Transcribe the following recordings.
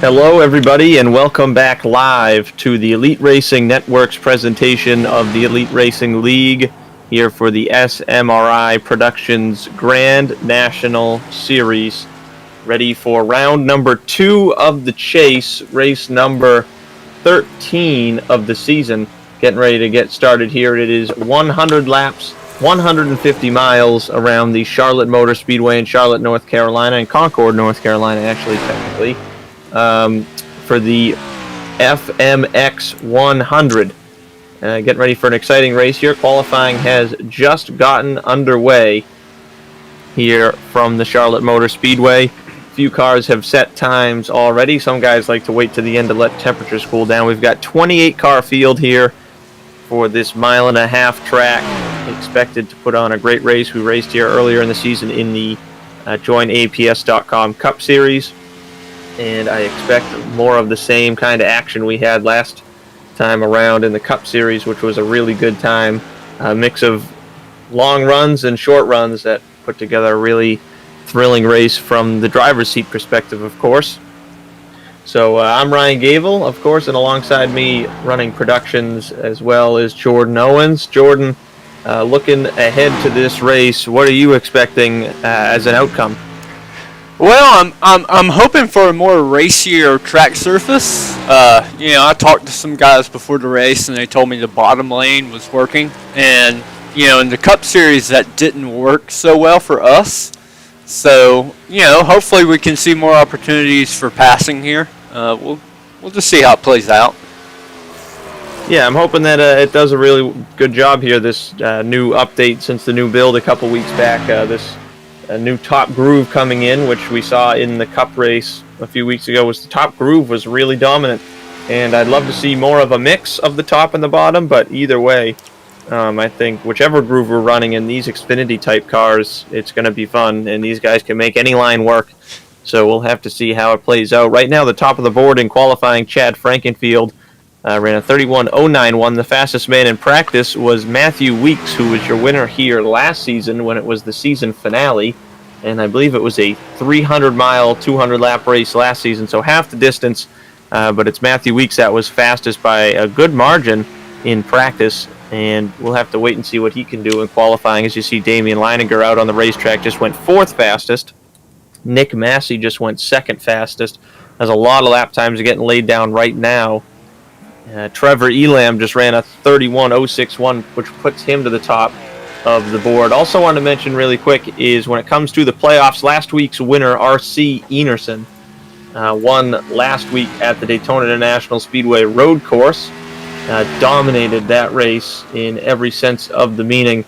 Hello, everybody, and welcome back live to the Elite Racing Network's presentation of the Elite Racing League here for the SMRI Productions Grand National Series. Ready for round number 2 of the chase, race number 13 of the season. Getting ready to get started here. It is 100 laps, 150 miles around the Charlotte Motor Speedway in Charlotte, North Carolina, and Concord, North Carolina, actually, technically. For the FMX 100. Getting ready for an exciting race here. Qualifying has just gotten underway here from the Charlotte Motor Speedway. A few cars have set times already. Some guys like to wait to the end to let temperatures cool down. We've got 28 car field here for this mile-and-a-half track. Expected to put on a great race. We raced here earlier in the season in the JoinAPS.com Cup Series. And I expect more of the same kind of action we had last time around in the Cup Series, which was a really good time. A mix of long runs and short runs that put together a really thrilling race from the driver's seat perspective, of course. So I'm Ryan Gavel, of course, and alongside me running productions as well is Jordan Owens. Jordan, looking ahead to this race, what are you expecting as an outcome? Well, I'm hoping for a more racier track surface. I talked to some guys before the race, and they told me the bottom lane was working. And, in the Cup Series, that didn't work so well for us. So, hopefully we can see more opportunities for passing here. We'll just see how it plays out. Yeah, I'm hoping that it does a really good job here, this new update since the new build a couple weeks back. A new top groove coming in, which we saw in the Cup race a few weeks ago. Was the top groove was really dominant, and I'd love to see more of a mix of the top and the bottom, but either way, I think whichever groove we're running in these Xfinity type cars, it's going to be fun, and these guys can make any line work, so we'll have to see how it plays out. Right now, the top of the board in qualifying, Chad Frankenfield ran a 31.091. The fastest man in practice was Matthew Weeks, who was your winner here last season when it was the season finale. And I believe it was a 300-mile, 200-lap race last season, so half the distance. But it's Matthew Weeks that was fastest by a good margin in practice. And we'll have to wait and see what he can do in qualifying. As you see, Damian Leininger out on the racetrack just went 4th fastest. Nick Massey just went 2nd fastest. There's a lot of lap times getting laid down right now. Trevor Elam just ran a 31.061, which puts him to the top of the board. Also want to mention really quick is when it comes to the playoffs, last week's winner, R.C. Enerson, won last week at the Daytona International Speedway road course. Dominated that race in every sense of the meaning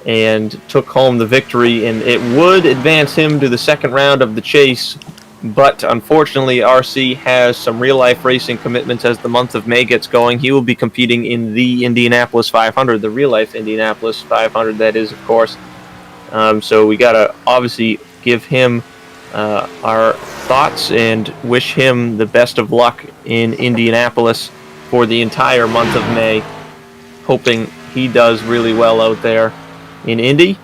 and took home the victory, and it would advance him to the second round of the chase, but unfortunately RC has some real-life racing commitments as the month of May gets going. He will be competing in the Indianapolis 500, the real-life Indianapolis 500, that is, of course. So we got to obviously give him our thoughts and wish him the best of luck in Indianapolis for the entire month of May, hoping he does really well out there in Indy.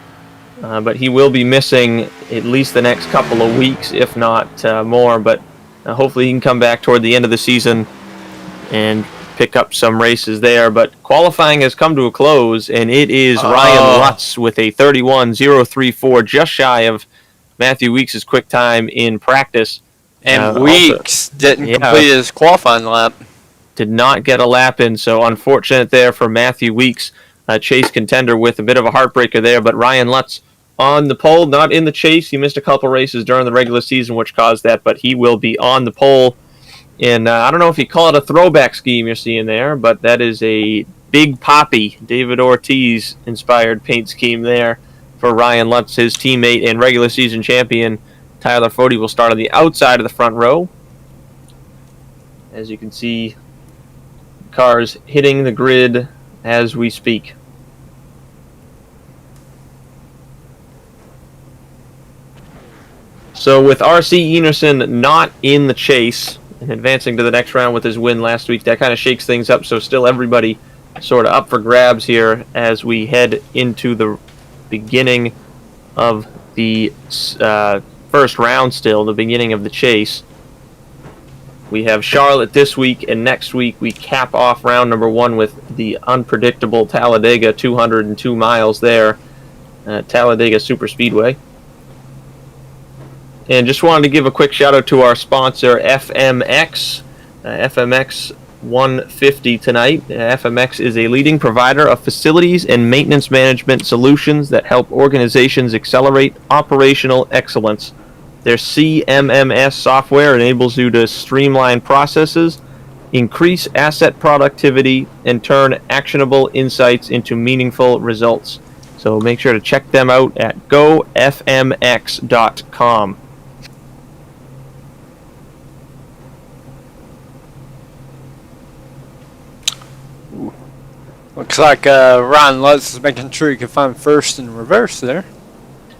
But he will be missing at least the next couple of weeks, if not more. But hopefully he can come back toward the end of the season and pick up some races there. But qualifying has come to a close, and it is Ryan Lutz with a 31.034, just shy of Matthew Weeks' quick time in practice. And Weeks didn't complete his qualifying lap. Did not get a lap in, so unfortunate there for Matthew Weeks. Chase contender with a bit of a heartbreaker there, but Ryan Lutz on the pole, not in the chase. He missed a couple races during the regular season, which caused that, but he will be on the pole. And I don't know if you call it a throwback scheme you're seeing there, but that is a Big Poppy, David Ortiz-inspired paint scheme there for Ryan Lutz. His teammate and regular season champion Tyler Fode will start on the outside of the front row. As you can see, cars hitting the grid as we speak. So with R.C. Enerson not in the chase and advancing to the next round with his win last week, that kind of shakes things up. So still everybody sort of up for grabs here as we head into the beginning of the first round still, the beginning of the chase. We have Charlotte this week, and next week we cap off round number 1 with the unpredictable Talladega, 202 miles there, Talladega Super Speedway. And just wanted to give a quick shout out to our sponsor, FMX. FMX 150 tonight. FMX is a leading provider of facilities and maintenance management solutions that help organizations accelerate operational excellence. Their CMMS software enables you to streamline processes, increase asset productivity, and turn actionable insights into meaningful results. So make sure to check them out at gofmx.com. Looks like Ryan Lutz is making sure he can find first in reverse there.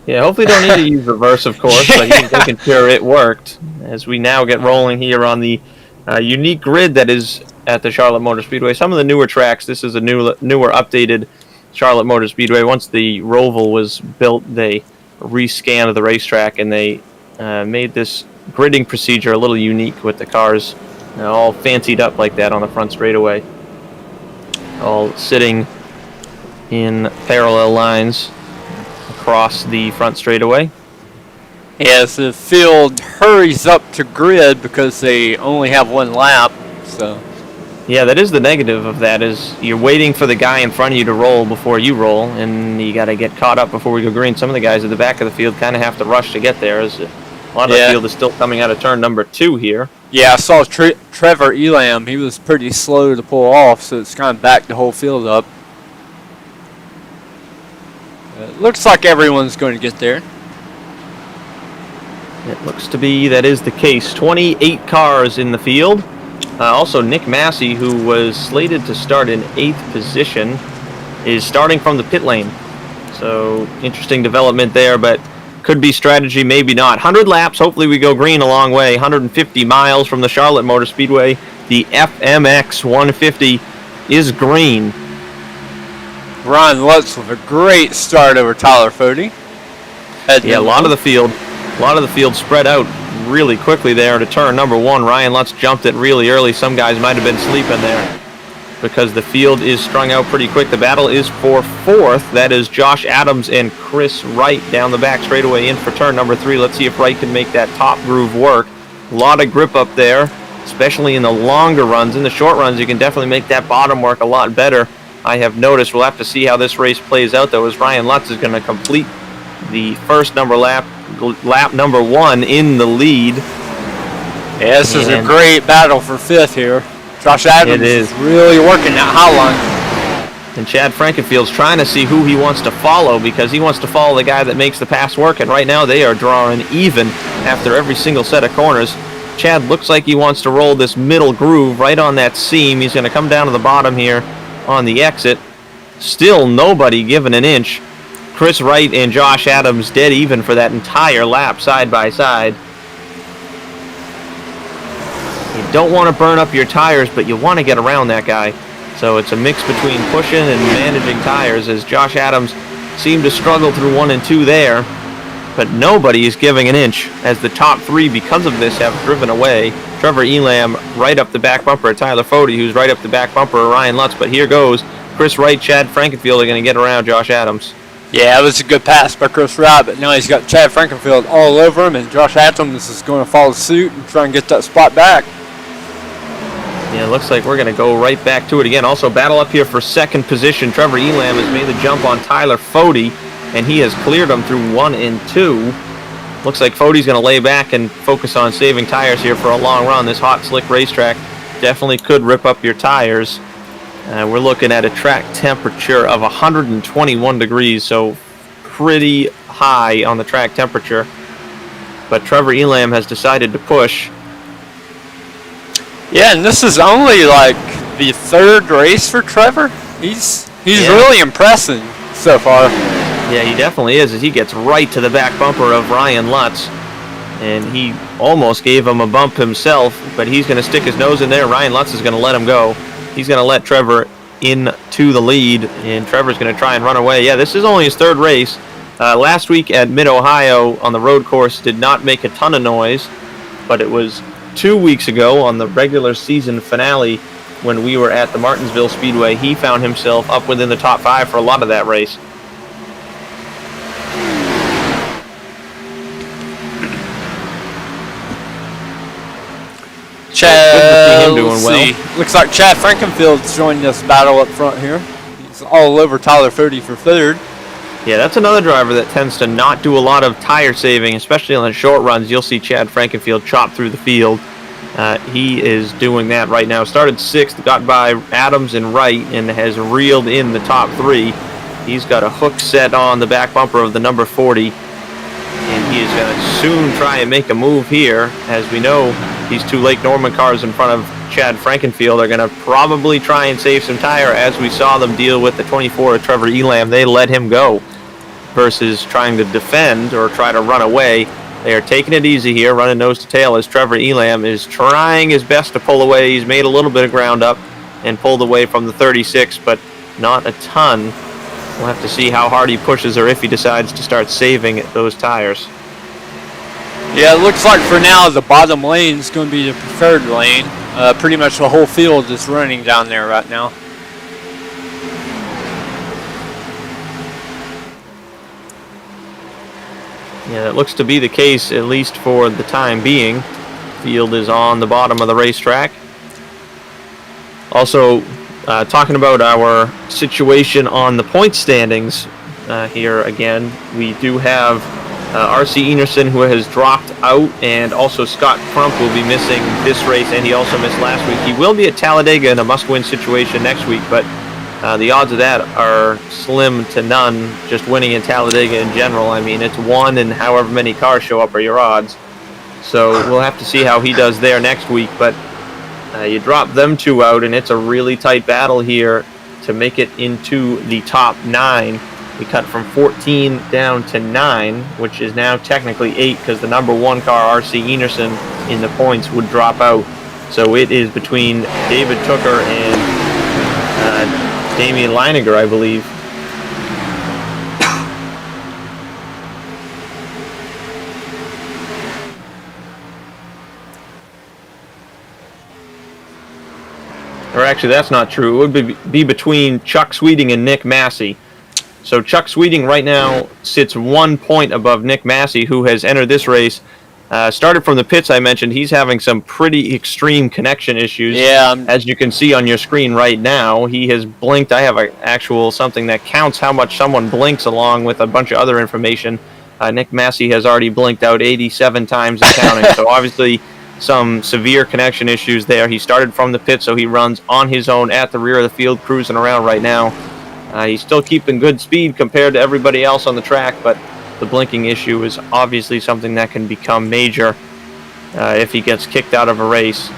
Yeah, hopefully don't need to use reverse, of course, but he's making sure it worked. As we now get rolling here on the unique grid that is at the Charlotte Motor Speedway. Some of the newer tracks, this is a newer updated Charlotte Motor Speedway. Once the Roval was built, they rescanned the racetrack, and they made this gridding procedure a little unique with the cars all fancied up like that on the front straightaway. All sitting in parallel lines across the front straightaway. Yes, the field hurries up to grid because they only have one lap. So yeah, that is the negative of that, is you're waiting for the guy in front of you to roll before you roll, and you got to get caught up before we go green. Some of the guys at the back of the field kind of have to rush to get there, as a lot of the field is still coming out of turn number 2 here. Yeah, I saw Trevor Elam. He was pretty slow to pull off, so it's kind of backed the whole field up. It looks like everyone's going to get there. It looks to be that is the case. 28 cars in the field. Also, Nick Massey, who was slated to start in 8th position, is starting from the pit lane. So, interesting development there, but could be strategy, maybe not. 100 laps, hopefully we go green a long way. 150 miles from the Charlotte Motor Speedway. The FMX 150 is green. Ryan Lutz with a great start over Tyler Fode. Yeah, a lot of the field spread out really quickly there to turn number 1. Ryan Lutz jumped it really early. Some guys might have been sleeping there because the field is strung out pretty quick. The battle is for 4th. That is Josh Adams and Chris Wright down the back straightaway in for turn number 3. Let's see if Wright can make that top groove work. A lot of grip up there, especially in the longer runs. In the short runs, you can definitely make that bottom work a lot better. I have noticed. We'll have to see how this race plays out, though, as Ryan Lutz is going to complete the first lap number 1 in the lead. Yeah, this is a great battle for 5th here. Josh Adams is really working that high line. And Chad Frankenfield's trying to see who he wants to follow, because he wants to follow the guy that makes the pass work, and right now they are drawing even after every single set of corners. Chad looks like he wants to roll this middle groove right on that seam. He's going to come down to the bottom here on the exit. Still nobody giving an inch. Chris Wright and Josh Adams dead even for that entire lap side by side. You don't want to burn up your tires, but you want to get around that guy. So it's a mix between pushing and managing tires, as Josh Adams seemed to struggle through 1 and 2 there. But nobody is giving an inch, as the top 3, because of this, have driven away. Trevor Elam right up the back bumper of Tyler Fode, who's right up the back bumper of Ryan Lutz. But here goes. Chris Wright, Chad Frankenfield are going to get around Josh Adams. Yeah, it was a good pass by Chris Wright, but now he's got Chad Frankenfield all over him, and Josh Adams is going to follow suit and try and get that spot back. Yeah, it looks like we're going to go right back to it again. Also, battle up here for 2nd position. Trevor Elam has made the jump on Tyler Fode, and he has cleared him through 1 and 2. Looks like Fode's going to lay back and focus on saving tires here for a long run. This hot, slick racetrack definitely could rip up your tires. We're looking at a track temperature of 121 degrees, so pretty high on the track temperature. But Trevor Elam has decided to push. Yeah, and this is only like the 3rd race for Trevor. He's really impressing so far. Yeah, he definitely is, as he gets right to the back bumper of Ryan Lutz. And he almost gave him a bump himself, but he's going to stick his nose in there. Ryan Lutz is going to let him go. He's going to let Trevor into the lead, and Trevor's going to try and run away. Yeah, this is only his 3rd race. Last week at Mid-Ohio on the road course did not make a ton of noise, but it was 2 weeks ago on the regular season finale when we were at the Martinsville Speedway, he found himself up within the top 5 for a lot of that race. Chad, doing let's well. see. Looks like Chad Frankenfield's joining this battle up front here. He's all over Tyler Fody for third. Yeah, that's another driver that tends to not do a lot of tire saving, especially on the short runs. You'll see Chad Frankenfield chop through the field. He is doing that right now. Started 6th, got by Adams and Wright, and has reeled in the top 3. He's got a hook set on the back bumper of the number 40, and he is going to soon try and make a move here. As we know, these 2 Lake Norman cars in front of Chad Frankenfield are going to probably try and save some tire, as we saw them deal with the 24 of Trevor Elam. They let him go versus trying to defend or try to run away. They are taking it easy here, running nose to tail, as Trevor Elam is trying his best to pull away. He's made a little bit of ground up and pulled away from the 36, but not a ton. We'll have to see how hard he pushes or if he decides to start saving those tires. Yeah, it looks like for now the bottom lane is going to be the preferred lane. Pretty much the whole field is running down there right now. Yeah, that looks to be the case, at least for the time being. Field is on the bottom of the racetrack. Also, talking about our situation on the point standings here again, we do have R.C. Enerson, who has dropped out, and also Scott Crump will be missing this race, and he also missed last week. He will be at Talladega in a must-win situation next week, but the odds of that are slim to none, just winning in Talladega in general. I mean, it's 1 and however many cars show up are your odds. So we'll have to see how he does there next week, but you drop them 2 out, and it's a really tight battle here to make it into the top 9. We cut from 14 down to 9, which is now technically 8, because the number 1 car, R.C. Enerson, in the points would drop out. So it is between David Tooker and Damian Leiniger, I believe. Or actually, that's not true. It would be between Chuck Sweeting and Nick Massey. So Chuck Sweeting right now sits 1 point above Nick Massey, who has entered this race. Started from the pits, I mentioned. He's having some pretty extreme connection issues. Yeah. As you can see on your screen right now, he has blinked. I have something that counts how much someone blinks along with a bunch of other information. Nick Massey has already blinked out 87 times and counting. So obviously some severe connection issues there. He started from the pit, so he runs on his own at the rear of the field, cruising around right now. He's still keeping good speed compared to everybody else on the track, but the blinking issue is obviously something that can become major if he gets kicked out of a race.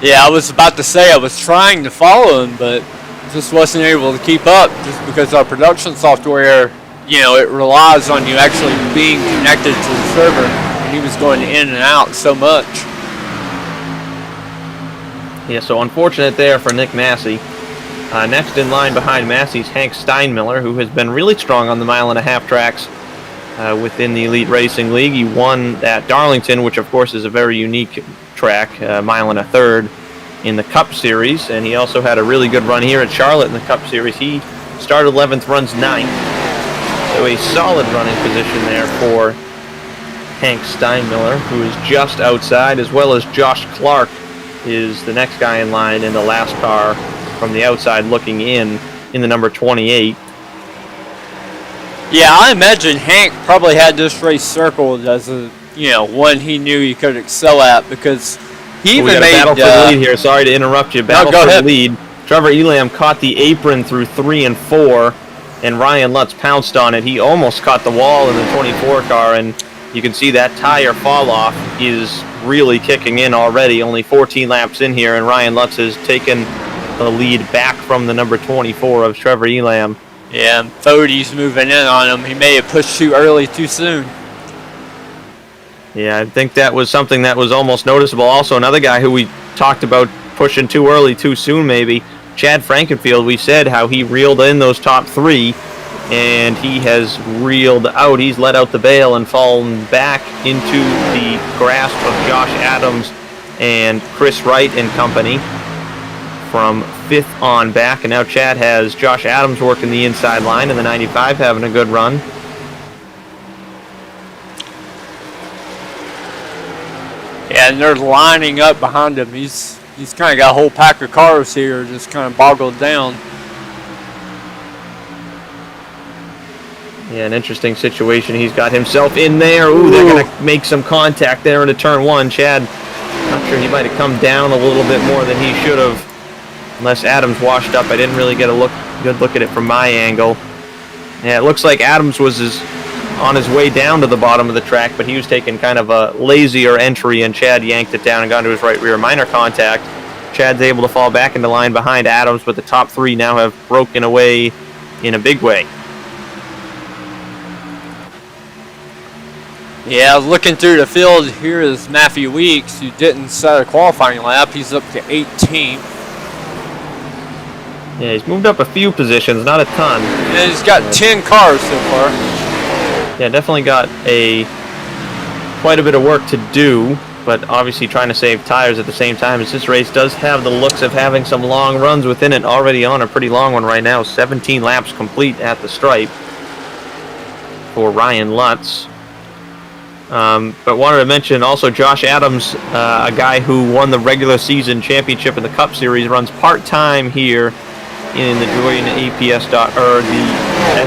Yeah, I was about to say I was trying to follow him, but just wasn't able to keep up just because our production software, it relies on you actually being connected to the server, and he was going in and out so much. Yeah, so unfortunate there for Nick Massey. Next in line behind Massey's Hank Steinmiller, who has been really strong on the 1.5 mile tracks within the Elite Racing League. He won at Darlington, which of course is a very unique track, 1.3 miles in the Cup Series, and he also had a really good run here at Charlotte in the Cup Series. He started 11th, runs 9th. So a solid running position there for Hank Steinmiller, who is just outside, as well as Josh Clark is the next guy in line in the last car from the outside looking in the number 28. Yeah, I imagine Hank probably had this race circled as a one he knew he could excel at, because he even made battle for the lead here. Sorry to interrupt you. Battle go for ahead. the lead. Trevor Elam caught the apron through 3 and 4, and Ryan Lutz pounced on it. He almost caught the wall in the 24 car, and you can see that tire fall off is really kicking in already. Only 14 laps in here, and Ryan Lutz has taken the lead back from the number 24 of Trevor Elam. Yeah, Fody's moving in on him. He may have pushed too early, too soon. Yeah, I think that was something that was almost noticeable. Also, another guy who we talked about pushing too early, too soon maybe, Chad Frankenfield. We said how he reeled in those top 3, and he has reeled out. He's let out the bail and fallen back into the grasp of Josh Adams and Chris Wright and company from 5th on back. And now Chad has Josh Adams working the inside line, and the 95 having a good run. Yeah, and they're lining up behind him. He's kind of got a whole pack of cars here, just kind of boggled down. Yeah, an interesting situation. He's got himself in there. Ooh, they're going to make some contact there into turn 1. Chad, not sure, he might have come down a little bit more than he should have. Unless Adams washed up. I didn't really get a good look at it from my angle. Yeah, it looks like Adams was on his way down to the bottom of the track, but he was taking kind of a lazier entry, and Chad yanked it down and got into his right rear. Minor contact. Chad's able to fall back into line behind Adams, but the top 3 now have broken away in a big way. Yeah, looking through the field, here is Matthew Weeks, who didn't set a qualifying lap. He's up to 18th. Yeah, he's moved up a few positions, not a ton. And he's got 10 cars so far. Yeah, definitely got quite a bit of work to do, but obviously trying to save tires at the same time, as this race does have the looks of having some long runs within it. Already on a pretty long one right now, 17 laps complete at the stripe for Ryan Lutz. But wanted to mention also Josh Adams, a guy who won the regular season championship in the Cup Series, runs part-time here in the Join APS or the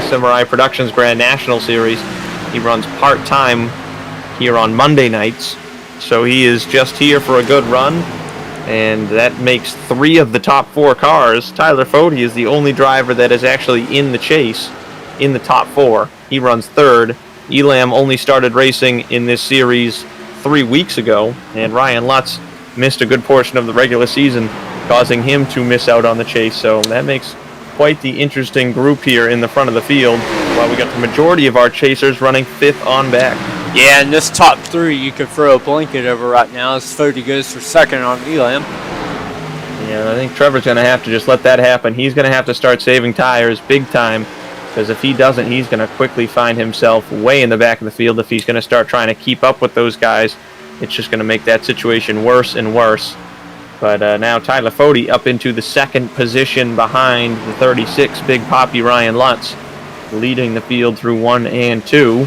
SMRI Productions Grand National Series. He runs part-time here on Monday nights, so he is just here for a good run, and that makes 3 of the top 4 cars. Tyler Fode is the only driver that is actually in the chase in the top 4. He runs 3rd. Elam only started racing in this series 3 weeks ago, and Ryan Lutz missed a good portion of the regular season, causing him to miss out on the chase. So that makes quite the interesting group here in the front of the field, while we got the majority of our chasers running 5th on back. Yeah, and this top 3 you could throw a blanket over right now as Fode goes for 2nd on Elam. Yeah, I think Trevor's going to have to just let that happen. He's going to have to start saving tires big time, because if he doesn't, he's going to quickly find himself way in the back of the field. If he's going to start trying to keep up with those guys, it's just going to make that situation worse and worse. But now Tyler Fode up into the 2nd position behind the 36, Big Poppy Ryan Lutz, leading the field through 1 and 2. He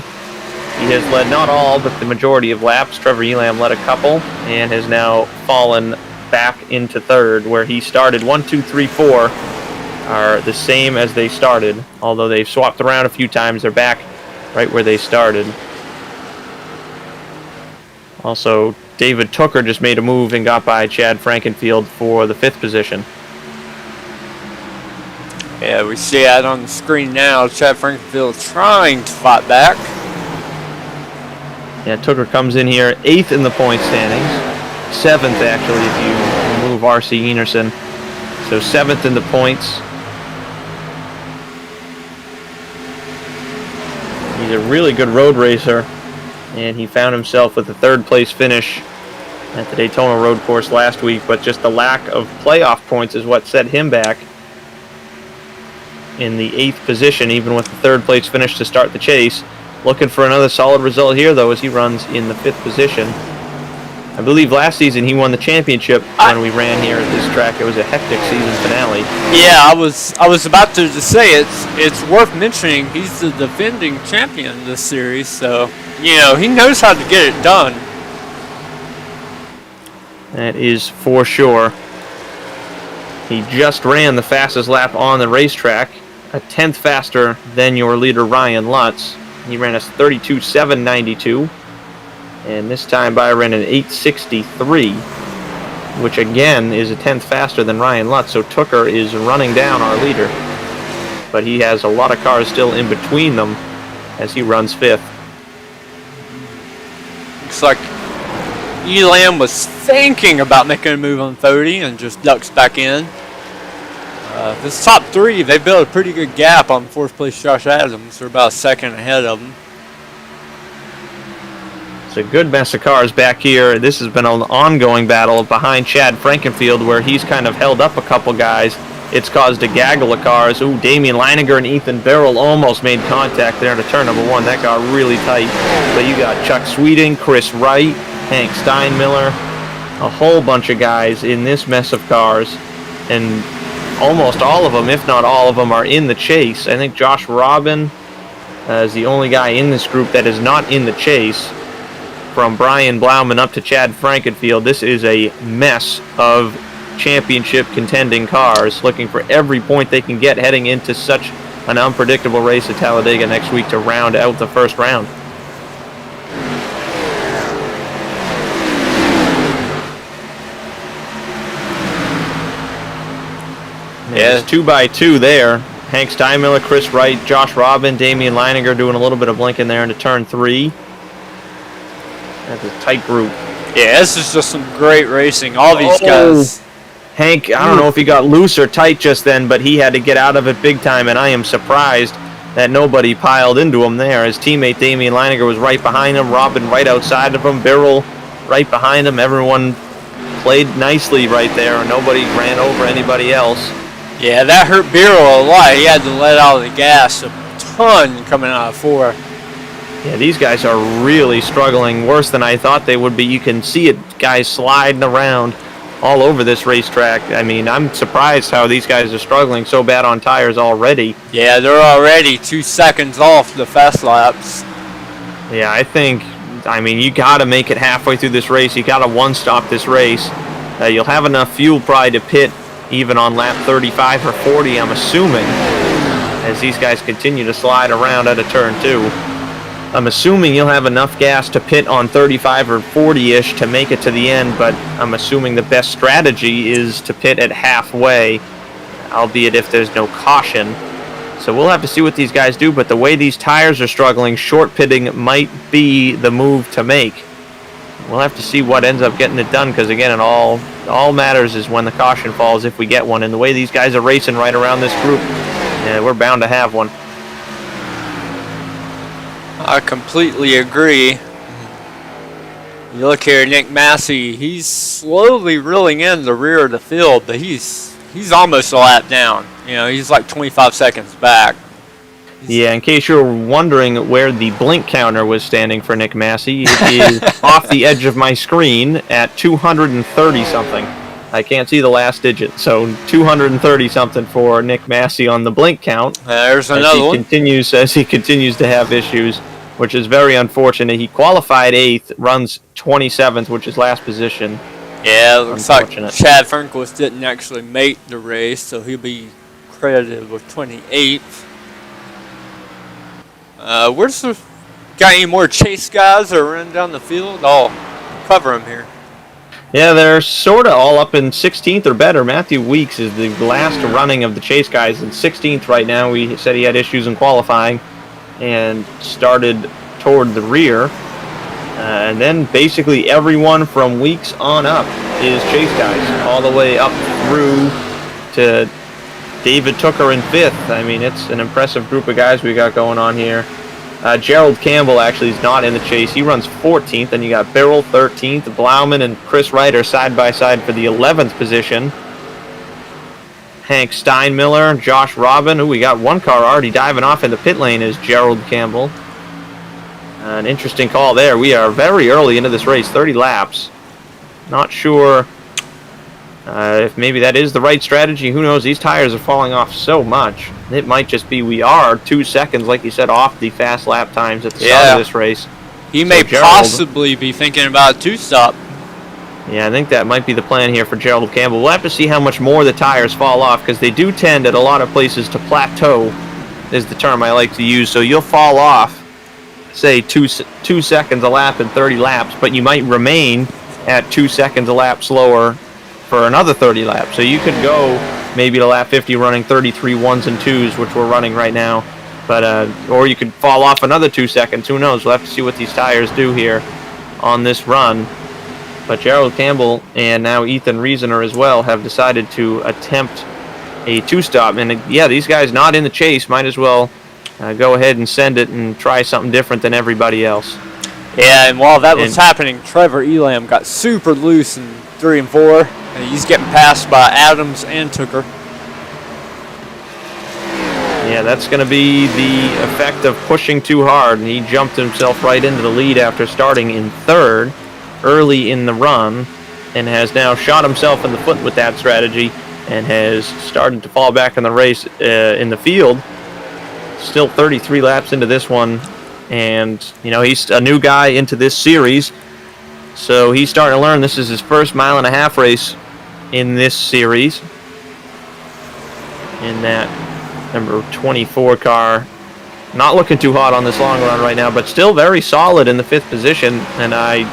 has led not all, but the majority of laps. Trevor Elam led a couple and has now fallen back into 3rd, where he started. 1, 2, 3, 4 are the same as they started, although they've swapped around a few times. They're back right where they started. Also, David Tooker just made a move and got by Chad Frankenfield for the 5th position. Yeah, we see that on the screen now. Chad Frankenfield trying to fight back. Yeah, Tooker comes in here 8th in the point standings. 7th, actually, if you remove R.C. Enerson. So 7th in the points. He's a really good road racer, and he found himself with a 3rd place finish at the Daytona Road Course last week, but just the lack of playoff points is what set him back in the 8th position, even with the 3rd place finish to start the chase. Looking for another solid result here, though, as he runs in the 5th position. I believe last season he won the championship when we ran here at this track. It was a hectic season finale. Yeah, I was about to just say it's worth mentioning he's the defending champion of this series, so he knows how to get it done. That is for sure. He just ran the fastest lap on the racetrack, a 10th faster than your leader Ryan Lutz. He ran a 32.792. And this time by ran an 8.63, which again is a 10th faster than Ryan Lutz. So Tooker is running down our leader. But he has a lot of cars still in between them as he runs 5th. Looks like Elam was thinking about making a move on Fode and just ducks back in. This top 3, they built a pretty good gap on 4th place Josh Adams. They're about a 2nd ahead of him. It's a good mess of cars back here. This has been an ongoing battle behind Chad Frankenfield, where he's kind of held up a couple guys. It's caused a gaggle of cars. Ooh, Damian Leininger and Ethan Beryl almost made contact there into turn number 1. That got really tight. But you got Chuck Sweeting, Chris Wright, Hank Steinmiller, a whole bunch of guys in this mess of cars, and almost all of them, if not all of them, are in the chase. I think Josh Robin is the only guy in this group that is not in the chase. From Brian Blauman up to Chad Frankenfield, this is a mess of championship contending cars looking for every point they can get heading into such an unpredictable race at Talladega next week to round out the first round. Yeah, it's 2x2 there. Hank Steinmiller, Chris Wright, Josh Robin, Damian Leininger doing a little bit of blinking there into turn 3. That's a tight group. Yeah, this is just some great racing. All these guys. Hank, I don't know if he got loose or tight just then, but he had to get out of it big time, and I am surprised that nobody piled into him there. His teammate Damian Leininger was right behind him, Robin right outside of him, Birrell right behind him. Everyone played nicely right there, and nobody ran over anybody else. Yeah, that hurt Birrell a lot. He had to let out the gas a ton coming out of 4. Yeah, these guys are really struggling, worse than I thought they would be. You can see it, guys sliding around all over this racetrack. I mean, I'm surprised how these guys are struggling so bad on tires already. Yeah, they're already 2 seconds off the fast laps. Yeah, I mean, you got to make it halfway through this race. You got to one-stop this race. You'll have enough fuel probably to pit even on lap 35 or 40, I'm assuming, as these guys continue to slide around out of turn 2. I'm assuming you'll have enough gas to pit on 35 or 40-ish to make it to the end, but I'm assuming the best strategy is to pit at halfway, albeit if there's no caution. So we'll have to see what these guys do, but the way these tires are struggling, short pitting might be the move to make. We'll have to see what ends up getting it done, because again, it all matters is when the caution falls, if we get one. And the way these guys are racing right around this group, yeah, we're bound to have one. I completely agree. You look here, Nick Massey, he's slowly reeling in the rear of the field, but he's almost a lap down. You know, he's like 25 seconds back. Yeah, in case you're wondering where the blink counter was standing for Nick Massey, it is off the edge of my screen at 230-something. I can't see the last digit, so 230-something for Nick Massey on the blink count. There's another one. As he continues to have issues, which is very unfortunate. He qualified 8th, runs 27th, which is last position. Yeah, it looks like Chad Fernquist didn't actually make the race, so he'll be credited with 28th. Got any more chase guys that are running down the field? I'll cover them here. Yeah, they're sort of all up in 16th or better. Matthew Weeks is the last running of the chase guys in 16th right now. We said he had issues in qualifying and started toward the rear. And then basically everyone from Weeks on up is chase guys, all the way up through to David Tooker in 5th. I mean, it's an impressive group of guys we got going on here. Gerald Campbell actually is not in the chase. He runs 14th, and you got Birrell 13th. Blauman and Chris Wright are side by side for the 11th position. Hank Steinmiller, Josh Robin. Ooh, we got one car already diving off in the pit lane is Gerald Campbell. An interesting call there. We are very early into this race, 30 laps. Not sure if maybe that is the right strategy. Who knows? These tires are falling off so much. It might just be we are 2 seconds, like you said, off the fast lap times at the start of this race. He may possibly be thinking about a 2-stop. Yeah, I think that might be the plan here for Gerald Campbell. We'll have to see how much more the tires fall off, because they do tend at a lot of places to plateau, is the term I like to use. So you'll fall off, say, 2 seconds a lap in 30 laps, but you might remain at 2 seconds a lap slower for another 30 laps. So you could go maybe to lap 50 running 33 1s and 2s, which we're running right now. But or you could fall off another 2 seconds. Who knows? We'll have to see what these tires do here on this run. But Gerald Campbell and now Ethan Reasoner as well have decided to attempt a 2-stop. And yeah, these guys not in the chase might as well go ahead and send it and try something different than everybody else. Yeah, and while that was happening, Trevor Elam got super loose in 3 and 4. And he's getting passed by Adams and Tooker. Yeah, that's going to be the effect of pushing too hard. And he jumped himself right into the lead after starting in 3rd early in the run. and has now shot himself in the foot with that strategy and has started to fall back in the race in the field. Still 33 laps into this one, and he's a new guy into this series, so he's starting to learn. This is his first mile-and-a-half race in this series, in that number 24 car. Not looking too hot on this long run right now, but still very solid in the 5th position. And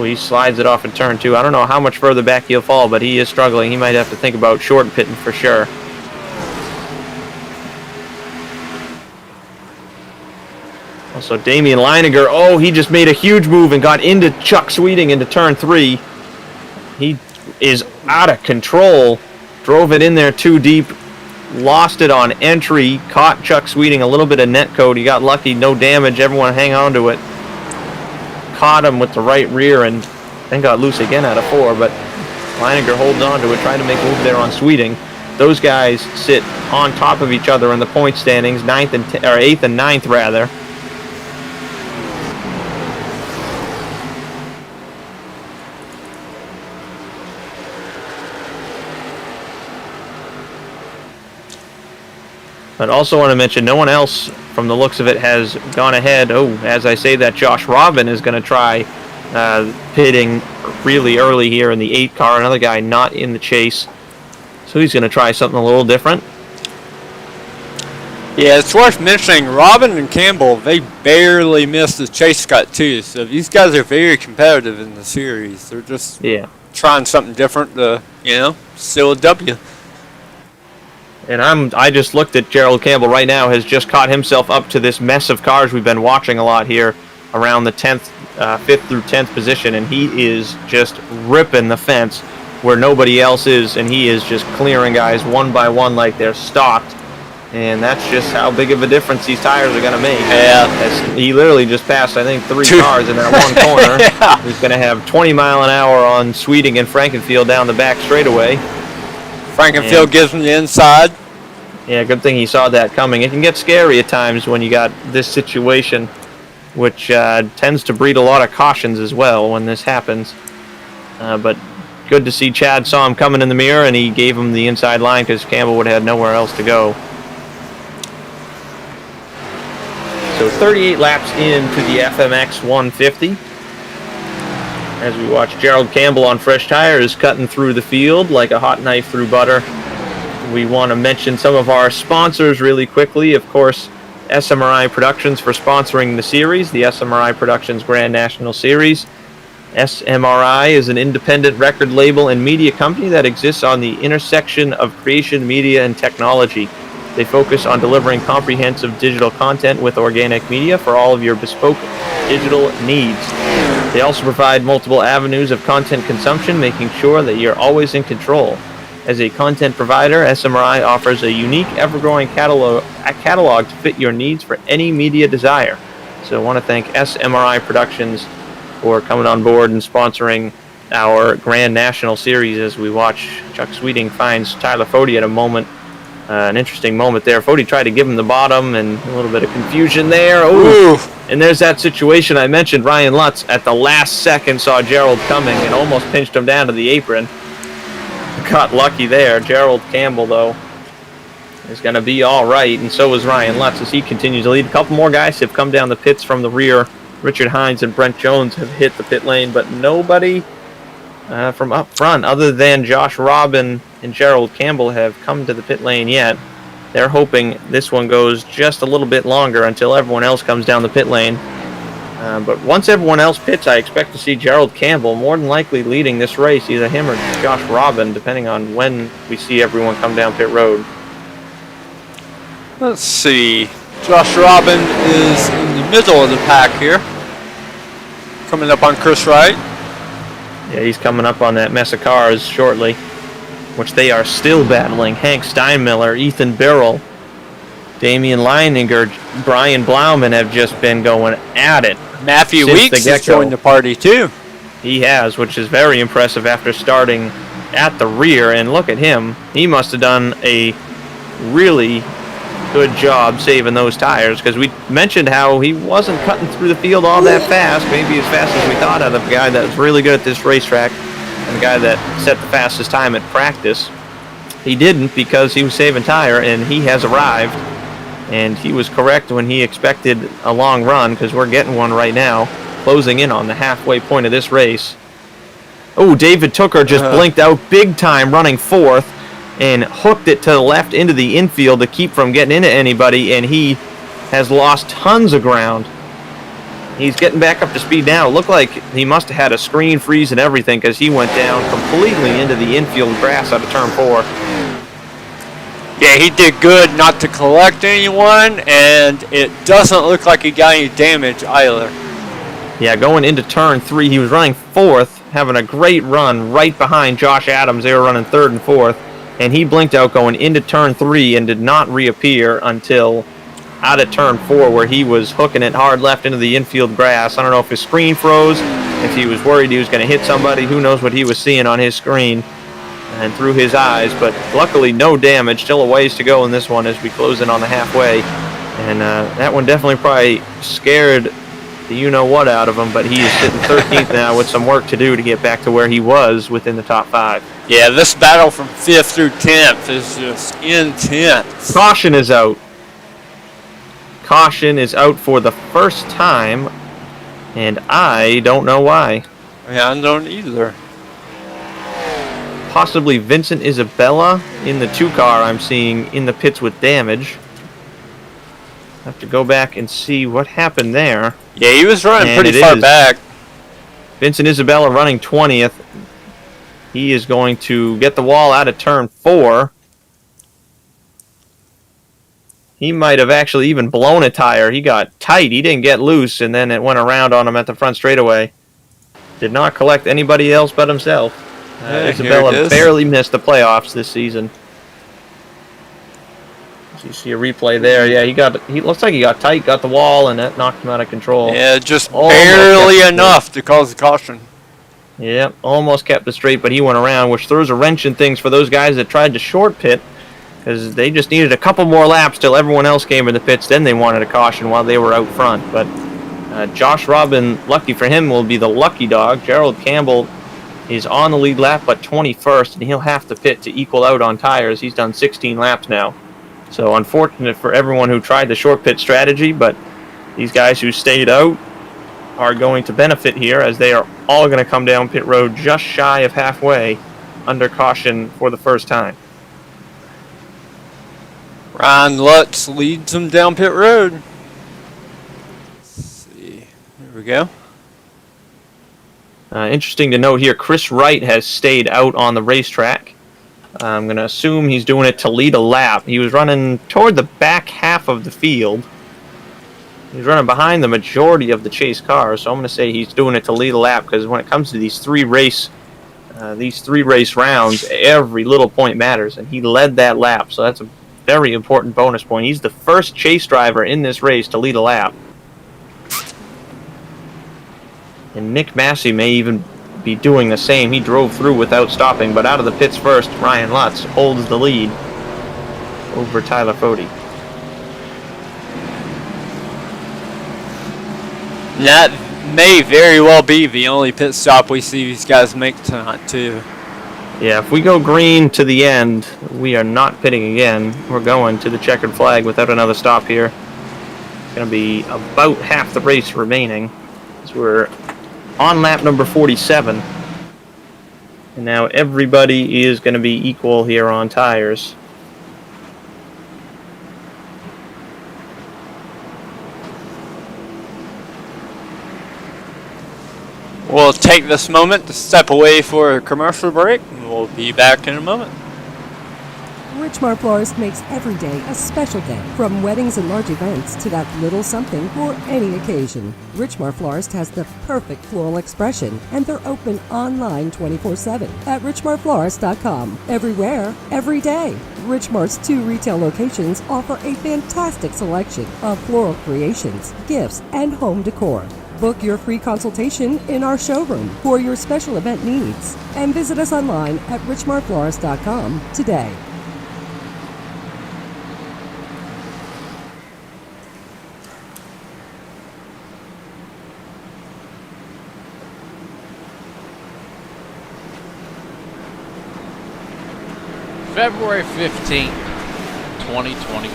he slides it off in turn 2. I don't know how much further back he'll fall, but he is struggling. He might have to think about short pitting for sure. Also, Damian Leininger, he just made a huge move and got into Chuck Sweeting into turn 3. He is out of control. Drove it in there too deep. Lost it on entry. Caught Chuck Sweeting a little bit of net code. He got lucky. No damage. Everyone hang on to it. Caught him with the right rear and then got loose again out of 4. But Leininger holds on to it. Trying to make a move there on Sweeting. Those guys sit on top of each other in the point standings. 8th and 9th rather. But also want to mention, no one else, from the looks of it, has gone ahead. As I say that, Josh Robin is going to try pitting really early here in the 8 car. Another guy not in the chase. So he's going to try something a little different. Yeah, it's worth mentioning, Robin and Campbell, they barely missed the chase cut too. So these guys are very competitive in the series. They're just trying something different to, seal a W. And I just looked at Gerald Campbell right now, has just caught himself up to this mess of cars we've been watching a lot here around the 5th through 10th position, and he is just ripping the fence where nobody else is, and he is just clearing guys one by one like they're stocked. And that's just how big of a difference these tires are going to make. Yeah. As he literally just passed, I think, 3 cars in that one corner. Yeah. He's going to have 20 mile an hour on Sweeting and Frankenfield down the back straightaway. Frankenfield gives him the inside. Yeah, good thing he saw that coming. It can get scary at times when you got this situation, which tends to breed a lot of cautions as well when this happens. But good to see Chad saw him coming in the mirror, and he gave him the inside line because Campbell would have had nowhere else to go. So 38 laps into the FMX 150. As we watch Gerald Campbell on fresh tires cutting through the field like a hot knife through butter. We want to mention some of our sponsors really quickly. Of course, SMRI Productions for sponsoring the series, the SMRI Productions Grand National Series. SMRI is an independent record label and media company that exists on the intersection of creation, media, and technology. They focus on delivering comprehensive digital content with organic media for all of your bespoke digital needs. They also provide multiple avenues of content consumption, making sure that you're always in control. As a content provider, SMRI offers a unique, ever-growing catalog to fit your needs for any media desire. So I want to thank SMRI Productions for coming on board and sponsoring our Grand National Series as we watch Chuck Sweeting finds Tyler Fode at a moment. An interesting moment there. Fode tried to give him the bottom, and a little bit of confusion there. Ooh. And there's that situation I mentioned. Ryan Lutz at the last second saw Gerald coming and almost pinched him down to the apron. Got lucky there. Gerald Campbell, though, is going to be all right, and so is Ryan Lutz as he continues to lead. A couple more guys have come down the pits from the rear. Richard Hines and Brent Jones have hit the pit lane, but nobody from up front other than Josh Robin and Gerald Campbell have come to the pit lane yet. They're hoping this one goes just a little bit longer until everyone else comes down the pit lane. But once everyone else pits, I expect to see Gerald Campbell more than likely leading this race, either him or Josh Robin, depending on when we see everyone come down pit road. Let's see. Josh Robin is in the middle of the pack here. Coming up on Chris Wright. Yeah, he's coming up on that mess of cars shortly, which they are still battling. Hank Steinmiller, Ethan Birrell, Damian Leininger, Brian Blauman have just been going at it. Matthew Weeks has joined the party too. He has, which is very impressive after starting at the rear. And look at him. He must have done a really good job saving those tires, because we mentioned how he wasn't cutting through the field all that fast, maybe as fast as we thought of a guy that was really good at this racetrack. and the guy that set the fastest time at practice. He didn't because he was saving tire, and he has arrived. And he was correct when he expected a long run, because we're getting one right now, closing in on the halfway point of this race. Oh, David Tooker just blinked out big time, running fourth, and hooked it to the left into the infield to keep from getting into anybody, and he has lost tons of ground. He's getting back up to speed now. It looked like he must have had a screen freeze and everything, because he went down completely into the infield grass out of turn 4. Yeah, he did good not to collect anyone, and it doesn't look like he got any damage either. Yeah, going into turn 3, he was running fourth, having a great run right behind Josh Adams. They were running third and fourth, and he blinked out going into turn 3 and did not reappear until out of turn 4, where he was hooking it hard left into the infield grass. I don't know if his screen froze, if he was worried he was going to hit somebody. Who knows what he was seeing on his screen and through his eyes, but luckily no damage. Still a ways to go in this one as we close in on the halfway, and that one definitely probably scared the you-know-what out of him, but he is sitting 13th now with some work to do to get back to where he was within the top 5. Yeah, this battle from 5th through 10th is just intense. Caution is out. Caution is out for the first time, and I don't know why. Yeah, I don't either. Possibly Vincent Isabella in the 2 car I'm seeing in the pits with damage. Have to go back and see what happened there. Yeah, he was running pretty far back. Vincent Isabella running 20th. He is going to get the wall out of turn 4. He might have actually even blown a tire. He got tight. He didn't get loose, and then it went around on him at the front straightaway. Did not collect anybody else but himself. Isabella barely missed the playoffs this season. You see a replay there. Yeah, he looks like he got tight, got the wall, and that knocked him out of control. Yeah, just barely enough to cause the caution. Yeah, almost kept it straight, but he went around, which throws a wrench in things for those guys that tried to short pit, because they just needed a couple more laps till everyone else came in the pits. Then they wanted a caution while they were out front. But Josh Robin, lucky for him, will be the lucky dog. Gerald Campbell is on the lead lap, but 21st, and he'll have to pit to equal out on tires. He's done 16 laps now. So unfortunate for everyone who tried the short pit strategy, but these guys who stayed out are going to benefit here, as they are all going to come down pit road just shy of halfway under caution for the first time. Ryan Lutz leads them down pit road. Let's see. There we go. Interesting to note here, Chris Wright has stayed out on the racetrack. I'm going to assume he's doing it to lead a lap. He was running toward the back half of the field. He's running behind the majority of the chase cars, so I'm going to say he's doing it to lead a lap, because when it comes to these three race rounds, every little point matters, and he led that lap, so that's a very important bonus point. He's the first chase driver in this race to lead a lap. And Nick Massey may even be doing the same. He drove through without stopping, but out of the pits first, Ryan Lutz holds the lead over Tyler Fode. That may very well be the only pit stop we see these guys make tonight, too. Yeah, if we go green to the end, we are not pitting again. We're going to the checkered flag without another stop here. It's going to be about half the race remaining, as we're on lap number 47. And now everybody is going to be equal here on tires. We'll take this moment to step away for a commercial break, and we'll be back in a moment. Richmar Florist makes every day a special day, from weddings and large events to that little something for any occasion. Richmar Florist has the perfect floral expression, and they're open online 24/7 at richmarflorist.com. Everywhere, every day. Richmar's 2 retail locations offer a fantastic selection of floral creations, gifts, and home decor. Book your free consultation in our showroom for your special event needs, and visit us online at richmarflorist.com today. February 15th, 2021.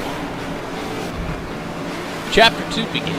Chapter 2 begins.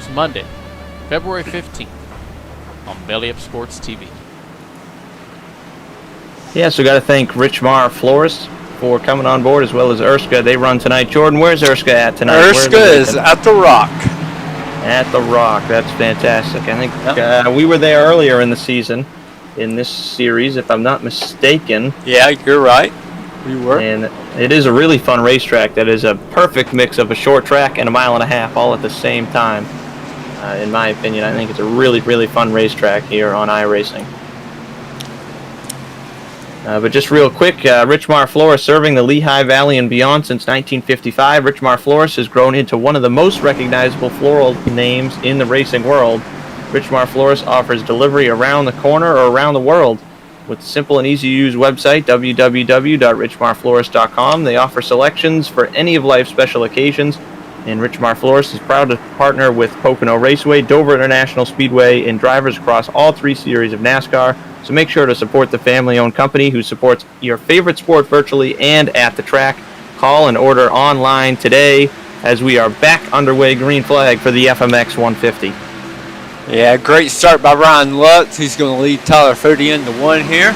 It's Monday, February 15th on Belly Up Sports TV. Yeah, so got to thank Rich Marr Florist for coming on board, as well as Erska. They run tonight. Jordan, where's Erska at tonight? Erska is at the Rock. At the Rock. That's fantastic. I think we were there earlier in the season in this series, if I'm not mistaken. Yeah, you're right. We were. And it is a really fun racetrack that is a perfect mix of a short track and a mile and a half all at the same time. In my opinion, I think it's a really, really fun racetrack here on iRacing. But just real quick, Rich Marr Florist serving the Lehigh Valley and beyond since 1955. Rich Marr Florist has grown into one of the most recognizable floral names in the racing world. Rich Marr Florist offers delivery around the corner or around the world. With a simple and easy-to-use website, www.richmarflorist.com, they offer selections for any of life's special occasions. And Rich Marr Florist is proud to partner with Pocono Raceway, Dover International Speedway, and drivers across all 3 series of NASCAR. So make sure to support the family-owned company who supports your favorite sport virtually and at the track. Call and order online today as we are back underway. Green flag for the FMX 150. Yeah, great start by Ryan Lutz. He's going to lead Tyler Fody into 1 here.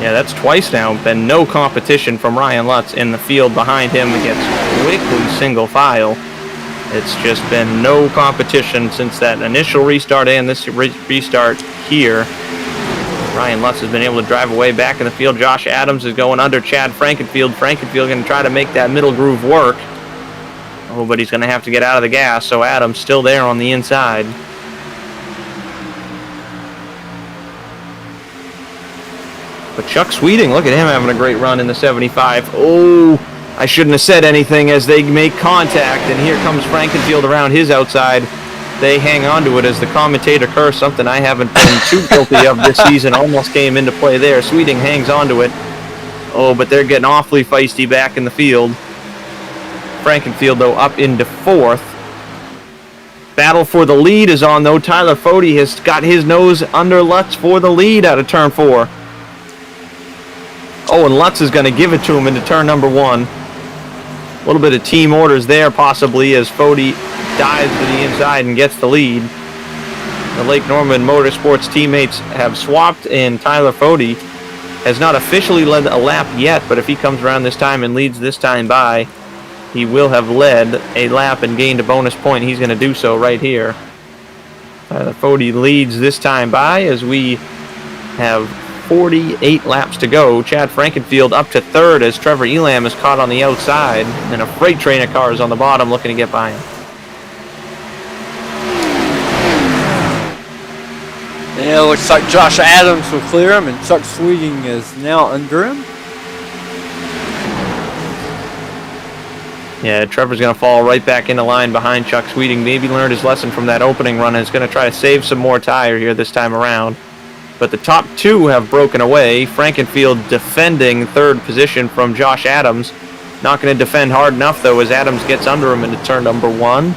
Yeah, that's twice now. Been no competition from Ryan Lutz in the field behind him. He gets quickly single file. It's just been no competition since that initial restart and this restart here. Ryan Lutz has been able to drive away back in the field. Josh Adams is going under Chad Frankenfield. Frankenfield going to try to make that middle groove work. Oh, but he's going to have to get out of the gas, so Adams still there on the inside. But Chuck Sweeting, look at him having a great run in the 75. Oh, I shouldn't have said anything as they make contact, and here comes Frankenfield around his outside. They hang on to it as the commentator curse, something I haven't been too guilty of this season, almost came into play there. Sweeting hangs on to it. Oh, but they're getting awfully feisty back in the field. Frankenfield, though, up into 4th. Battle for the lead is on, though. Tyler Fody has got his nose under Lutz for the lead out of turn 4. Oh, and Lutz is going to give it to him into turn number 1. A little bit of team orders there, possibly, as Fody dives to the inside and gets the lead. The Lake Norman Motorsports teammates have swapped, and Tyler Fody has not officially led a lap yet, but if he comes around this time and leads this time by, he will have led a lap and gained a bonus point. He's going to do so right here. Tyler Fody leads this time by as we have 48 laps to go. Chad Frankenfield up to 3rd as Trevor Elam is caught on the outside, and a freight train of cars on the bottom looking to get by him. Yeah, looks like Josh Adams will clear him, and Chuck Sweeting is now under him. Yeah, Trevor's going to fall right back into line behind Chuck Sweeting. Maybe learned his lesson from that opening run and is going to try to save some more tire here this time around. But the top 2 have broken away. Frankenfield defending 3rd position from Josh Adams. Not going to defend hard enough, though, as Adams gets under him into turn number 1.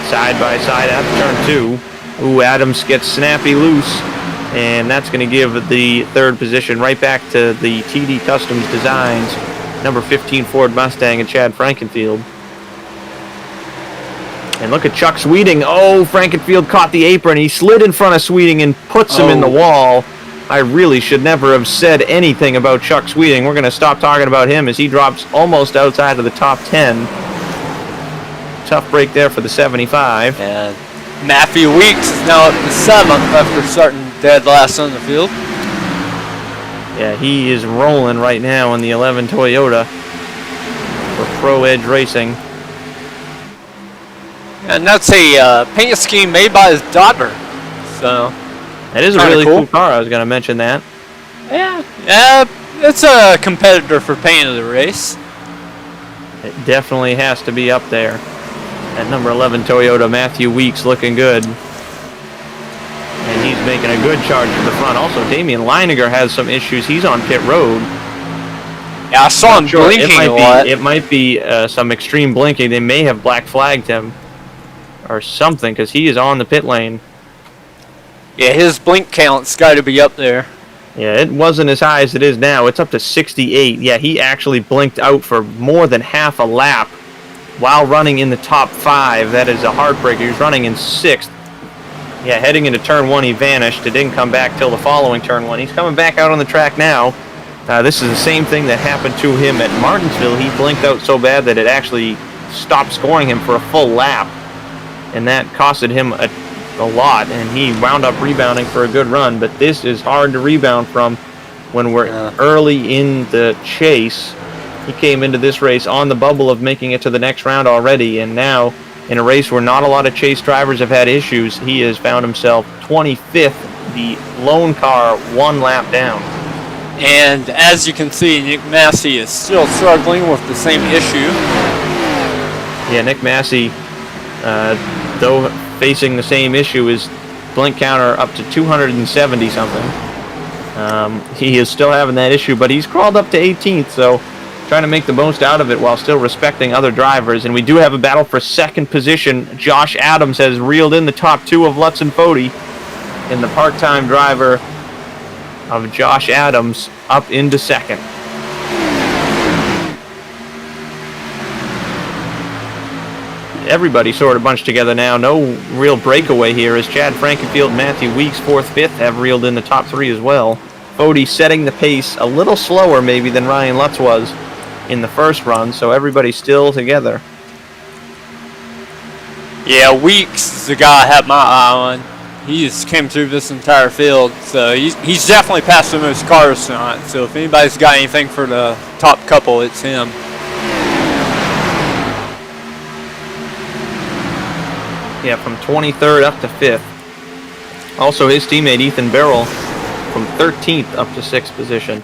Side by side at turn 2. Ooh, Adams gets snappy loose, and that's going to give the third position right back to the TD Customs Designs, number 15 Ford Mustang and Chad Frankenfield. And look at Chuck Sweeting. Oh, Frankenfield caught the apron. He slid in front of Sweeting and puts him in the wall. I really should never have said anything about Chuck Sweeting. We're going to stop talking about him as he drops almost outside of the top 10. Tough break there for the 75. And Matthew Weeks is now up to 7th after starting dead last on the field. Yeah, he is rolling right now in the 11 Toyota for Pro Edge Racing. And that's a paint scheme made by his daughter. So that is a really cool car. I was going to mention that. Yeah, it's a competitor for paint of the race. It definitely has to be up there. At number 11 Toyota, Matthew Weeks looking good. And he's making a good charge to the front. Also, Damian Leininger has some issues. He's on pit road. Yeah, I saw him blinking a lot. It might be some extreme blinking. They may have black flagged him or something because he is on the pit lane. Yeah, his blink count's got to be up there. Yeah, it wasn't as high as it is now. It's up to 68. Yeah, he actually blinked out for more than half a lap while running in the top 5. That is a heartbreaker. He was running in 6th. Yeah, heading into turn 1, he vanished. It didn't come back till the following turn 1. He's coming back out on the track now. This is the same thing that happened to him at Martinsville. He blinked out so bad that it actually stopped scoring him for a full lap. And that costed him a lot, and he wound up rebounding for a good run. But this is hard to rebound from when we're early in the chase. He came into this race on the bubble of making it to the next round already, and now in a race where not a lot of chase drivers have had issues, he has found himself 25th, the lone car, 1 lap down. And as you can see, Nick Massey is still struggling with the same issue. Yeah, Nick Massey, though facing the same issue, is blink counter up to 270 something. He is still having that issue, but he's crawled up to 18th, so trying to make the most out of it while still respecting other drivers. And we do have a battle for second position. Josh Adams has reeled in the top 2 of Lutz and Fody, and the part-time driver of Josh Adams up into second. Everybody sort of bunched together now. No real breakaway here as Chad Frankenfield and Matthew Weeks, 4th, 5th, have reeled in the top 3 as well. Fody setting the pace a little slower maybe than Ryan Lutz was in the first run, so everybody's still together. Yeah, Weeks is the guy I had my eye on. He just came through this entire field, so he's definitely passed the most cars tonight. So if anybody's got anything for the top couple, it's him. Yeah, from 23rd up to 5th. Also his teammate Ethan Barrell from 13th up to 6th position.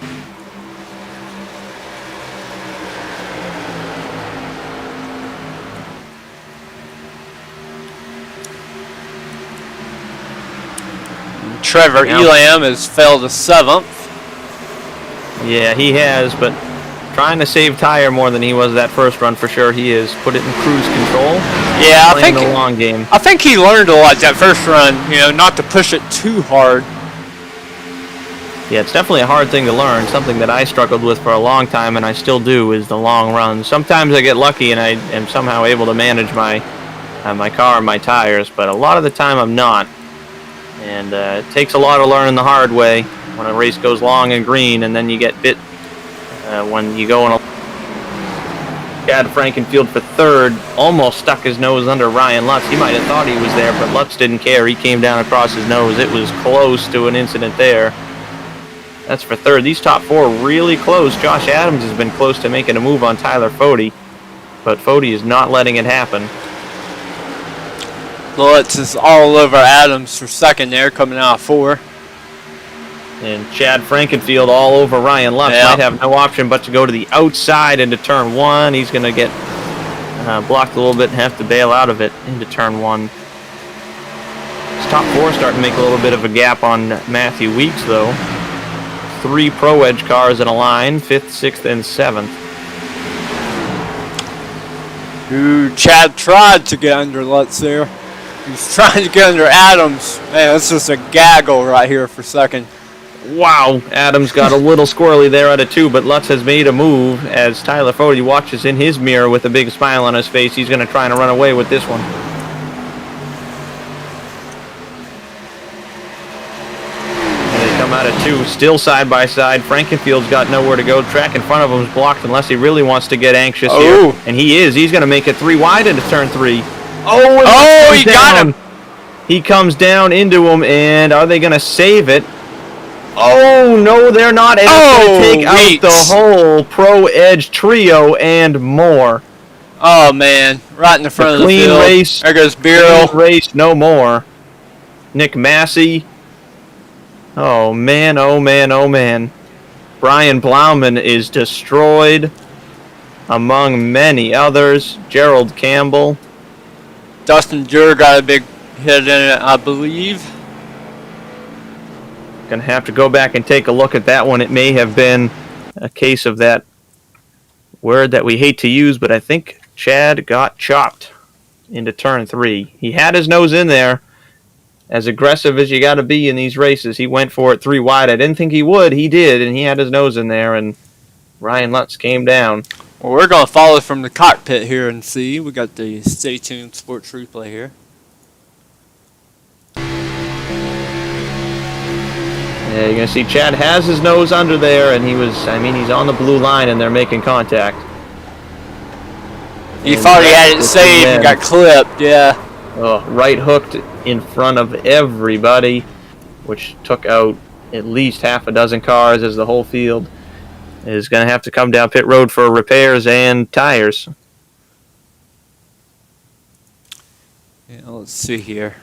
Trevor Elam has fell to 7th. Yeah, he has, but trying to save tire more than he was that first run for sure. He has put it in cruise control. Yeah, I think the long game. I think he learned a lot that first run, not to push it too hard. Yeah, it's definitely a hard thing to learn. Something that I struggled with for a long time, and I still do, is the long runs. Sometimes I get lucky and I am somehow able to manage my car and my tires, but a lot of the time I'm not. And it takes a lot of learning the hard way when a race goes long and green, and then you get bit when you go in a... Chad Frankenfield for 3rd, almost stuck his nose under Ryan Lutz. He might have thought he was there, but Lutz didn't care. He came down across his nose. It was close to an incident there. That's for 3rd. These top 4 really close. Josh Adams has been close to making a move on Tyler Fody, but Fody is not letting it happen. Lutz is all over Adams for 2nd there, coming out of 4. And Chad Frankenfield all over Ryan Lutz. Yeah. Might have no option but to go to the outside into turn 1. He's going to get blocked a little bit and have to bail out of it into turn 1. His top 4 starting to make a little bit of a gap on Matthew Weeks, though. 3 Pro Edge cars in a line, 5th, 6th, and 7th. Chad tried to get under Lutz there. He's trying to get under Adams. Man, it's just a gaggle right here for second. Wow, Adams got a little squirrely there out of 2, but Lutz has made a move as Tyler Fode watches in his mirror with a big smile on his face. He's going to try and run away with this one. And they come out of 2, still side by side. Frankenfield's got nowhere to go. Track in front of him is blocked unless he really wants to get anxious here. And he is. He's going to make it 3 wide into turn 3. Oh, he got him. He comes down into him, and are they going to save it? Oh, no, they're not. And it's going to take out the whole Pro Edge trio and more. Oh, man. Right in the front of the clean field. Race. There goes Beryl. Clean race, no more. Nick Massey. Oh, man, oh, man, oh, man. Brian Blauman is destroyed, among many others. Gerald Campbell. Dustin Jur got a big hit in it, I believe. Gonna have to go back and take a look at that one. It may have been a case of that word that we hate to use, but I think Chad got chopped into turn 3. He had his nose in there. As aggressive as you got to be in these races, he went for it 3 wide. I didn't think he would. He did, and he had his nose in there, and Ryan Lutz came down. Well, we're going to follow from the cockpit here and see. We got the Stay Tuned Sports replay here. Yeah, you're going to see Chad has his nose under there, and he's on the blue line, and they're making contact. He thought he had it saved and got clipped, yeah. Right hooked in front of everybody, which took out at least half a dozen cars as the whole field is going to have to come down pit road for repairs and tires. Yeah, let's see here.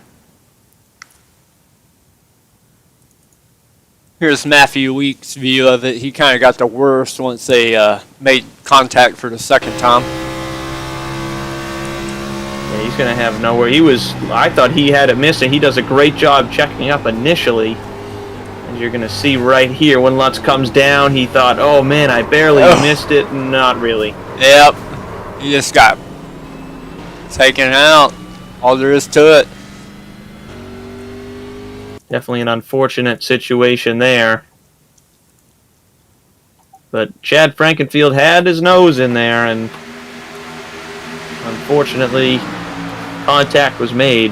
Here's Matthew Weeks' view of it. He kind of got the worst once they made contact for the second time. Yeah, he's going to have nowhere. I thought he had it missing. He does a great job checking up initially. As you're going to see right here, when Lutz comes down, he thought, oh man, I barely missed it. Not really. Yep. He just got taken out. All there is to it. Definitely an unfortunate situation there. But Chad Frankenfield had his nose in there, and unfortunately, contact was made.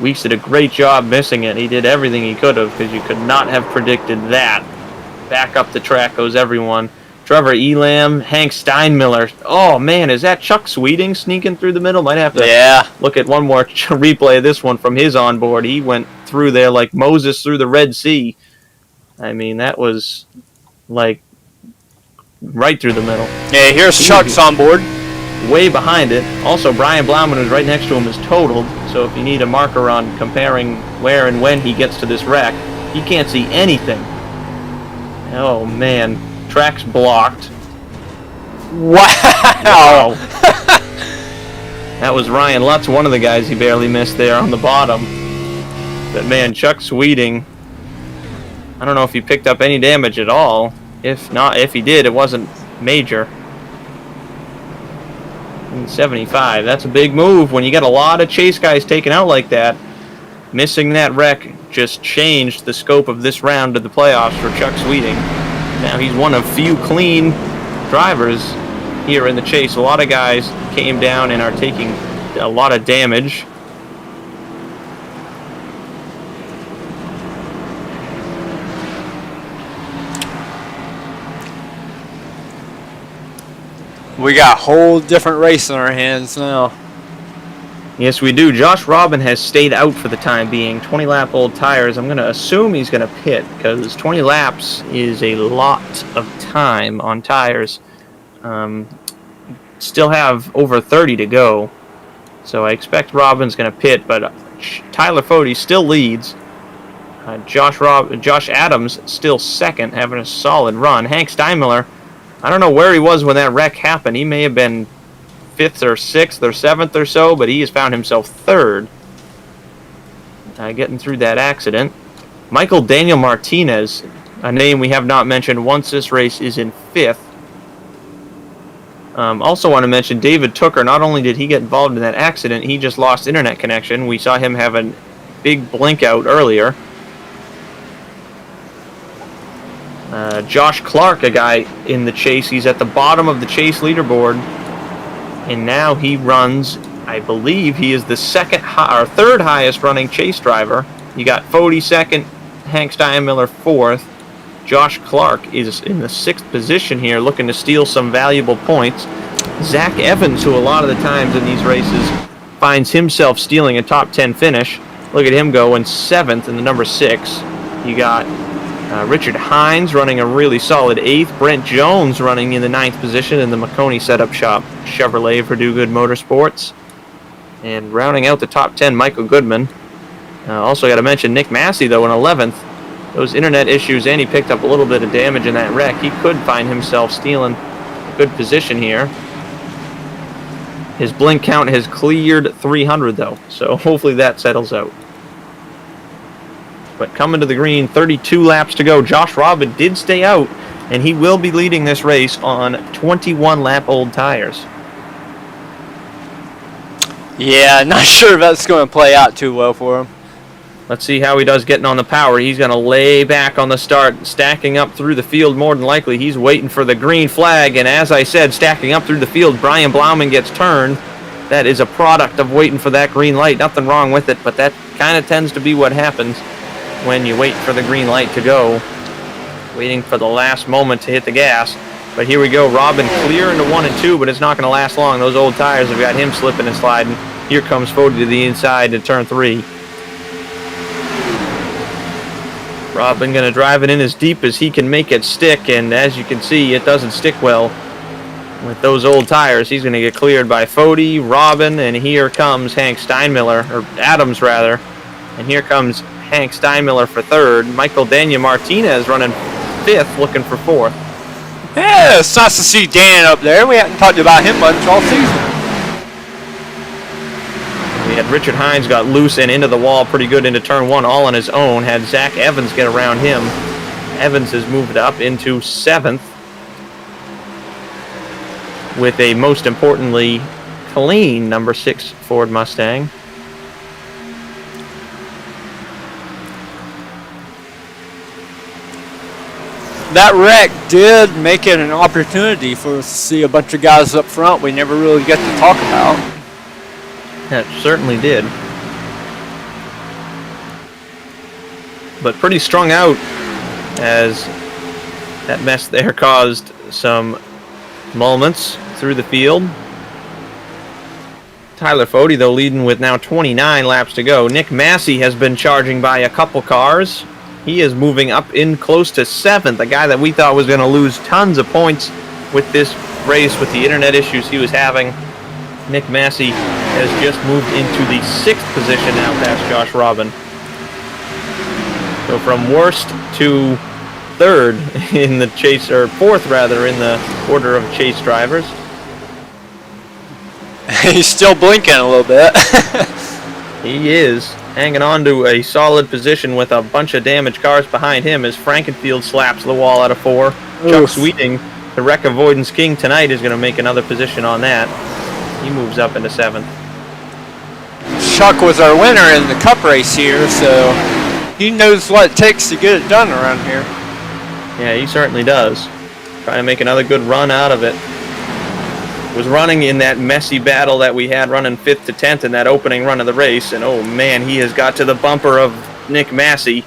Weeks did a great job missing it. He did everything he could have, because you could not have predicted that. Back up the track goes everyone. Trevor Elam, Hank Steinmiller. Oh man, is that Chuck Sweeting sneaking through the middle? Might have to look at one more replay of this one from his onboard. He went through there like Moses through the Red Sea. I mean, that was like right through the middle. Yeah, here's Chuck's on board. Way behind it. Also, Brian Blauman, who's right next to him, is totaled. So if you need a marker on comparing where and when he gets to this wreck, he can't see anything. Oh man. Track's blocked. Wow. That was Ryan Lutz, one of the guys he barely missed there on the bottom. But man, Chuck Sweeting, I don't know if he picked up any damage at all. If he did, it wasn't major. 75, that's a big move when you got a lot of chase guys taken out like that. Missing that wreck just changed the scope of this round of the playoffs for Chuck Sweeting. Now he's one of few clean drivers here in the chase. A lot of guys came down and are taking a lot of damage. We got a whole different race in our hands now. Yes, we do. Josh Robin has stayed out for the time being. 20-lap old tires. I'm going to assume he's going to pit because 20 laps is a lot of time on tires. Still have over 30 to go. So I expect Robin's going to pit, but Tyler Fode still leads. Josh Adams still second, having a solid run. Hank Steinmiller, I don't know where he was when that wreck happened. He may have been 5th or 6th or 7th or so, but he has found himself 3rd. Getting through that accident. Michael Daniel Martinez, a name we have not mentioned once this race, is in 5th. Also want to mention David Tooker. Not only did he get involved in that accident, he just lost internet connection. We saw him have a big blink out earlier. Josh Clark, a guy in the chase, he's at the bottom of the chase leaderboard, and now he runs, I believe he is the third highest running chase driver. You got Fody second, Hank Steinmiller fourth. Josh Clark is in the 6th position here, looking to steal some valuable points. Zach Evans, who a lot of the times in these races finds himself stealing a top 10 finish. Look at him go in 7th in the number 6. You got Richard Hines running a really solid 8th. Brent Jones running in the 9th position in the McConey Setup Shop Chevrolet for Do Good Motorsports. And rounding out the top 10, Michael Goodman. Also got to mention Nick Massey, though, in 11th. Those internet issues, and he picked up a little bit of damage in that wreck. He could find himself stealing a good position here. His blink count has cleared 300, though, so hopefully that settles out. But coming to the green, 32 laps to go. Josh Robin did stay out, and he will be leading this race on 21-lap-old tires. Yeah, not sure if that's going to play out too well for him. Let's see how he does getting on the power. He's going to lay back on the start, stacking up through the field more than likely. He's waiting for the green flag, and as I said, stacking up through the field, Brian Blauman gets turned. That is a product of waiting for that green light. Nothing wrong with it, but that kind of tends to be what happens when you wait for the green light to go. Waiting for the last moment to hit the gas. But here we go, Robin clear into 1 and 2, but it's not going to last long. Those old tires have got him slipping and sliding. Here comes Fody to the inside to turn 3. Robin going to drive it in as deep as he can make it stick, and as you can see, it doesn't stick well. With those old tires, he's going to get cleared by Fody, Robin, and here comes Hank Steinmiller, or Adams rather. And here comes Hank Steinmiller for 3rd. Michael Dania Martinez running 5th, looking for 4th. Yeah, it's nice to see Dan up there. We haven't talked about him much all season. We had Richard Hines got loose and into the wall pretty good into turn 1 all on his own. Had Zach Evans get around him. Evans has moved up into 7th. With a most importantly clean number 6 Ford Mustang. That wreck did make it an opportunity for us to see a bunch of guys up front we never really get to talk about. That certainly did. But pretty strung out, as that mess there caused some moments through the field. Tyler Fody, though, leading with now 29 laps to go. Nick Massey has been charging by a couple cars. He is moving up in close to 7th, a guy that we thought was going to lose tons of points with this race with the internet issues he was having. Nick Massey has just moved into the 6th position now past Josh Robin. So from worst to 3rd in the chase, or 4th rather, in the order of chase drivers. He's still blinking a little bit. He is hanging on to a solid position with a bunch of damaged cars behind him as Frankenfield slaps the wall out of 4. Oof. Chuck Sweeting, the wreck avoidance king tonight, is going to make another position on that. He moves up into 7th. Chuck was our winner in the cup race here, so he knows what it takes to get it done around here. Yeah, he certainly does. Trying to make another good run out of it. Was running in that messy battle that we had running 5th to 10th in that opening run of the race, and oh man, he has got to the bumper of Nick Massey.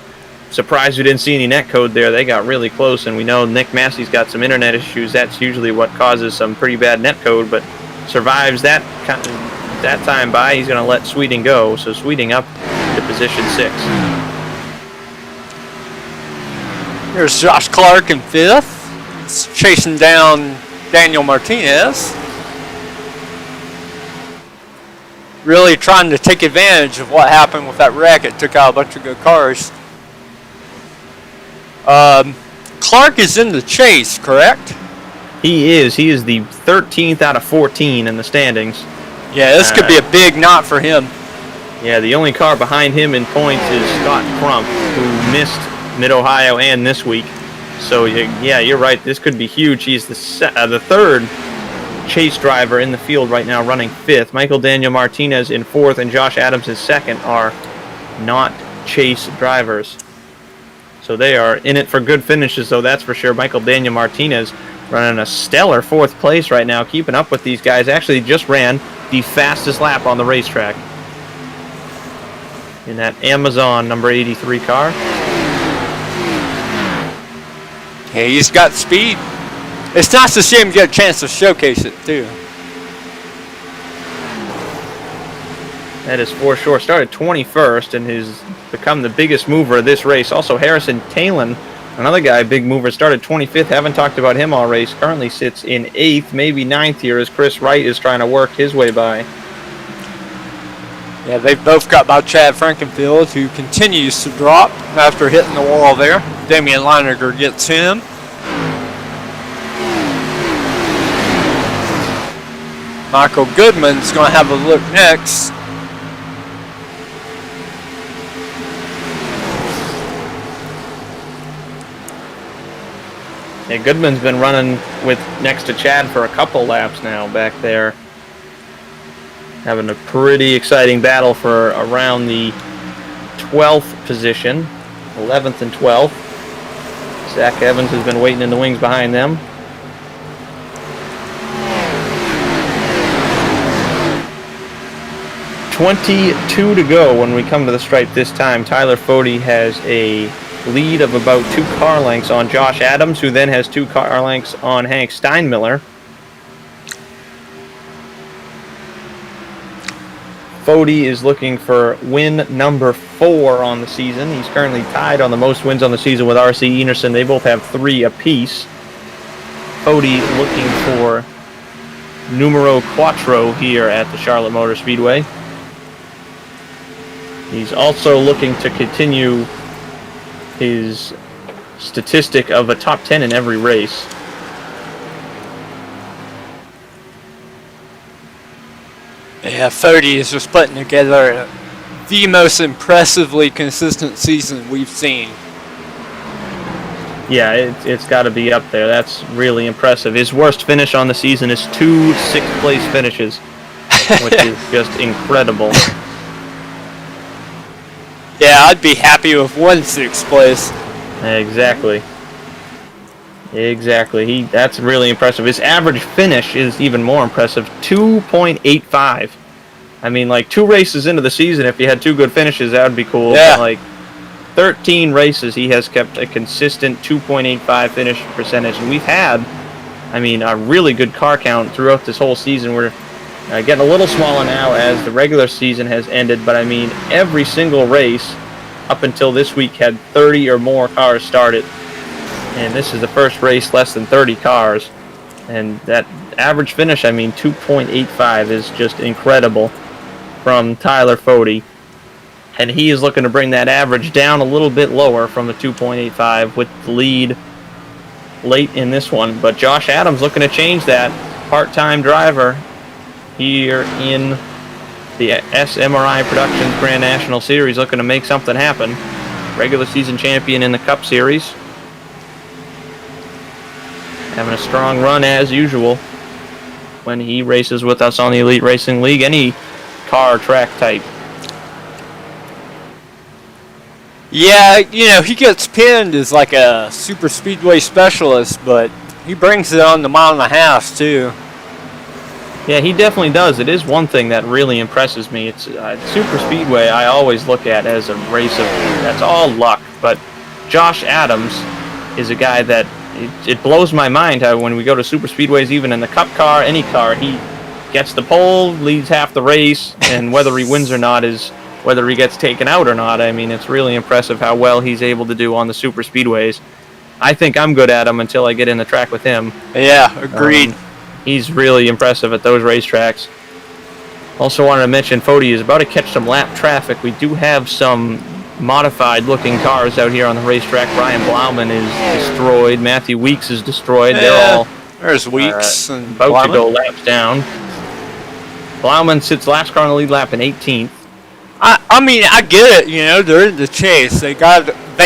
Surprised we didn't see any net code there. They got really close, and we know Nick Massey's got some internet issues. That's usually what causes some pretty bad net code, but survives that time by. He's going to let Sweeting go, so Sweeting up to position 6. Here's Josh Clark in 5th. He's chasing down Daniel Martinez. Really trying to take advantage of what happened with that wreck. It took out a bunch of good cars. Clark is in the chase, correct? He is. He is the 13th out of 14 in the standings. Yeah, this could be a big knot for him. Yeah, the only car behind him in points is Scott Crump, who missed Mid-Ohio and this week. So, yeah, you're right. This could be huge. He's the 3rd chase driver in the field right now, running 5th. Michael Daniel Martinez in 4th, and Josh Adams is 2nd, are not chase drivers. So they are in it for good finishes, though, that's for sure. Michael Daniel Martinez running a stellar 4th place right now, keeping up with these guys. Actually just ran the fastest lap on the racetrack in that Amazon number 83 car. Hey, he's got speed. It's nice to see him get a chance to showcase it, too. That is for sure. Started 21st and has become the biggest mover of this race. Also, Harrison Talon, another guy, big mover, started 25th. Haven't talked about him all race. Currently sits in 8th, maybe 9th here, as Chris Wright is trying to work his way by. Yeah, they've both got by Chad Frankenfield, who continues to drop after hitting the wall there. Damian Leininger gets him. Michael Goodman's going to have a look next. Yeah, Goodman's been running with next to Chad for a couple laps now back there. Having a pretty exciting battle for around the 12th position. 11th and 12th. Zach Evans has been waiting in the wings behind them. .22 to go when we come to the stripe this time. Tyler Fode has a lead of about 2 car lengths on Josh Adams, who then has 2 car lengths on Hank Steinmiller. Fode is looking for win number 4 on the season. He's currently tied on the most wins on the season with R.C. Enerson. They both have 3 apiece. Fode looking for numero 4 here at the Charlotte Motor Speedway. He's also looking to continue his statistic of a top 10 in every race. Yeah, Fode is just putting together the most impressively consistent season we've seen. Yeah, it's got to be up there. That's really impressive. His worst finish on the season is 2 6th-place finishes, which is just incredible. Yeah, I'd be happy with 1 6th place. Exactly. That's really impressive. His average finish is even more impressive, 2.85. I mean, like 2 races into the season, if he had 2 good finishes, that would be cool. Yeah. But like 13 races, he has kept a consistent 2.85 finish percentage, and we've had, I mean, a really good car count throughout this whole season. We're getting a little smaller now as the regular season has ended, but I mean, every single race up until this week had 30 or more cars started. And this is the first race less than 30 cars. And that average finish, I mean, 2.85 is just incredible from Tyler Fode. And he is looking to bring that average down a little bit lower from the 2.85 with the lead late in this one. But Josh Adams looking to change that. Part-time driver here in the SMRI Productions Grand National Series, looking to make something happen. Regular season champion in the Cup Series. Having a strong run as usual when he races with us on the Elite Racing League, any car track type. Yeah, you know, he gets pinned as like a super speedway specialist, but he brings it on the 1.5 miles too. Yeah, he definitely does. It is one thing that really impresses me. It's super speedway I always look at as a race of, that's all luck. But Josh Adams is a guy that, it blows my mind how when we go to super speedways, even in the Cup car, any car, he gets the pole, leads half the race, and whether he wins or not is whether he gets taken out or not. I mean, it's really impressive how well he's able to do on the super speedways. I think I'm good at him until I get in the track with him. Yeah, agreed. He's really impressive at those racetracks. Also wanted to mention Fode is about to catch some lap traffic. We do have some modified looking cars out here on the racetrack. Brian Blauman is destroyed. Matthew Weeks is destroyed. They're all there's Weeks and about Blauman to go laps down. Blauman sits last car on the lead lap in 18th. I mean, I get it, you know, they're in the chase. They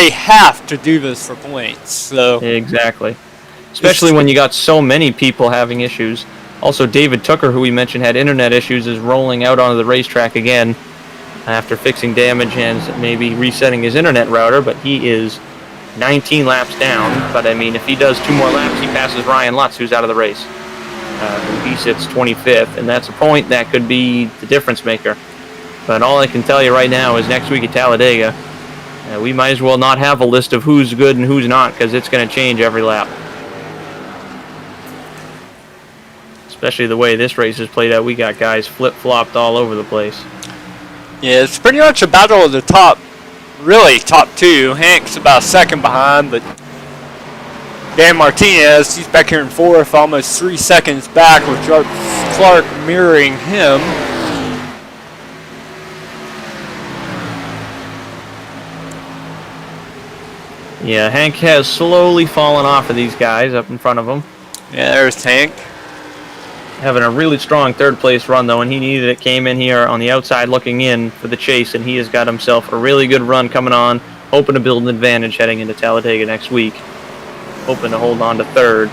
have to do this for points. So Exactly. Especially when you got so many people having issues. Also, David Tooker, who we mentioned had internet issues, is rolling out onto the racetrack again after fixing damage and maybe resetting his internet router, but he is 19 laps down. But I mean, if he does 2 more laps, he passes Ryan Lutz, who's out of the race. He sits 25th, and that's a point that could be the difference maker. But all I can tell you right now is next week at Talladega, we might as well not have a list of who's good and who's not, because it's going to change every lap. Especially the way this race has played out. We got guys flip-flopped all over the place. Yeah, it's pretty much a battle of the top, really top 2. Hank's about a second behind, but Dan Martinez, he's back here in 4th, almost 3 seconds back with Clark mirroring him. Yeah, Hank has slowly fallen off of these guys up in front of him. Yeah, there's Hank. Having a really strong third-place run, though, and he needed it. Came in here on the outside looking in for the chase, and he has got himself a really good run coming on, hoping to build an advantage heading into Talladega next week. Hoping to hold on to 3rd.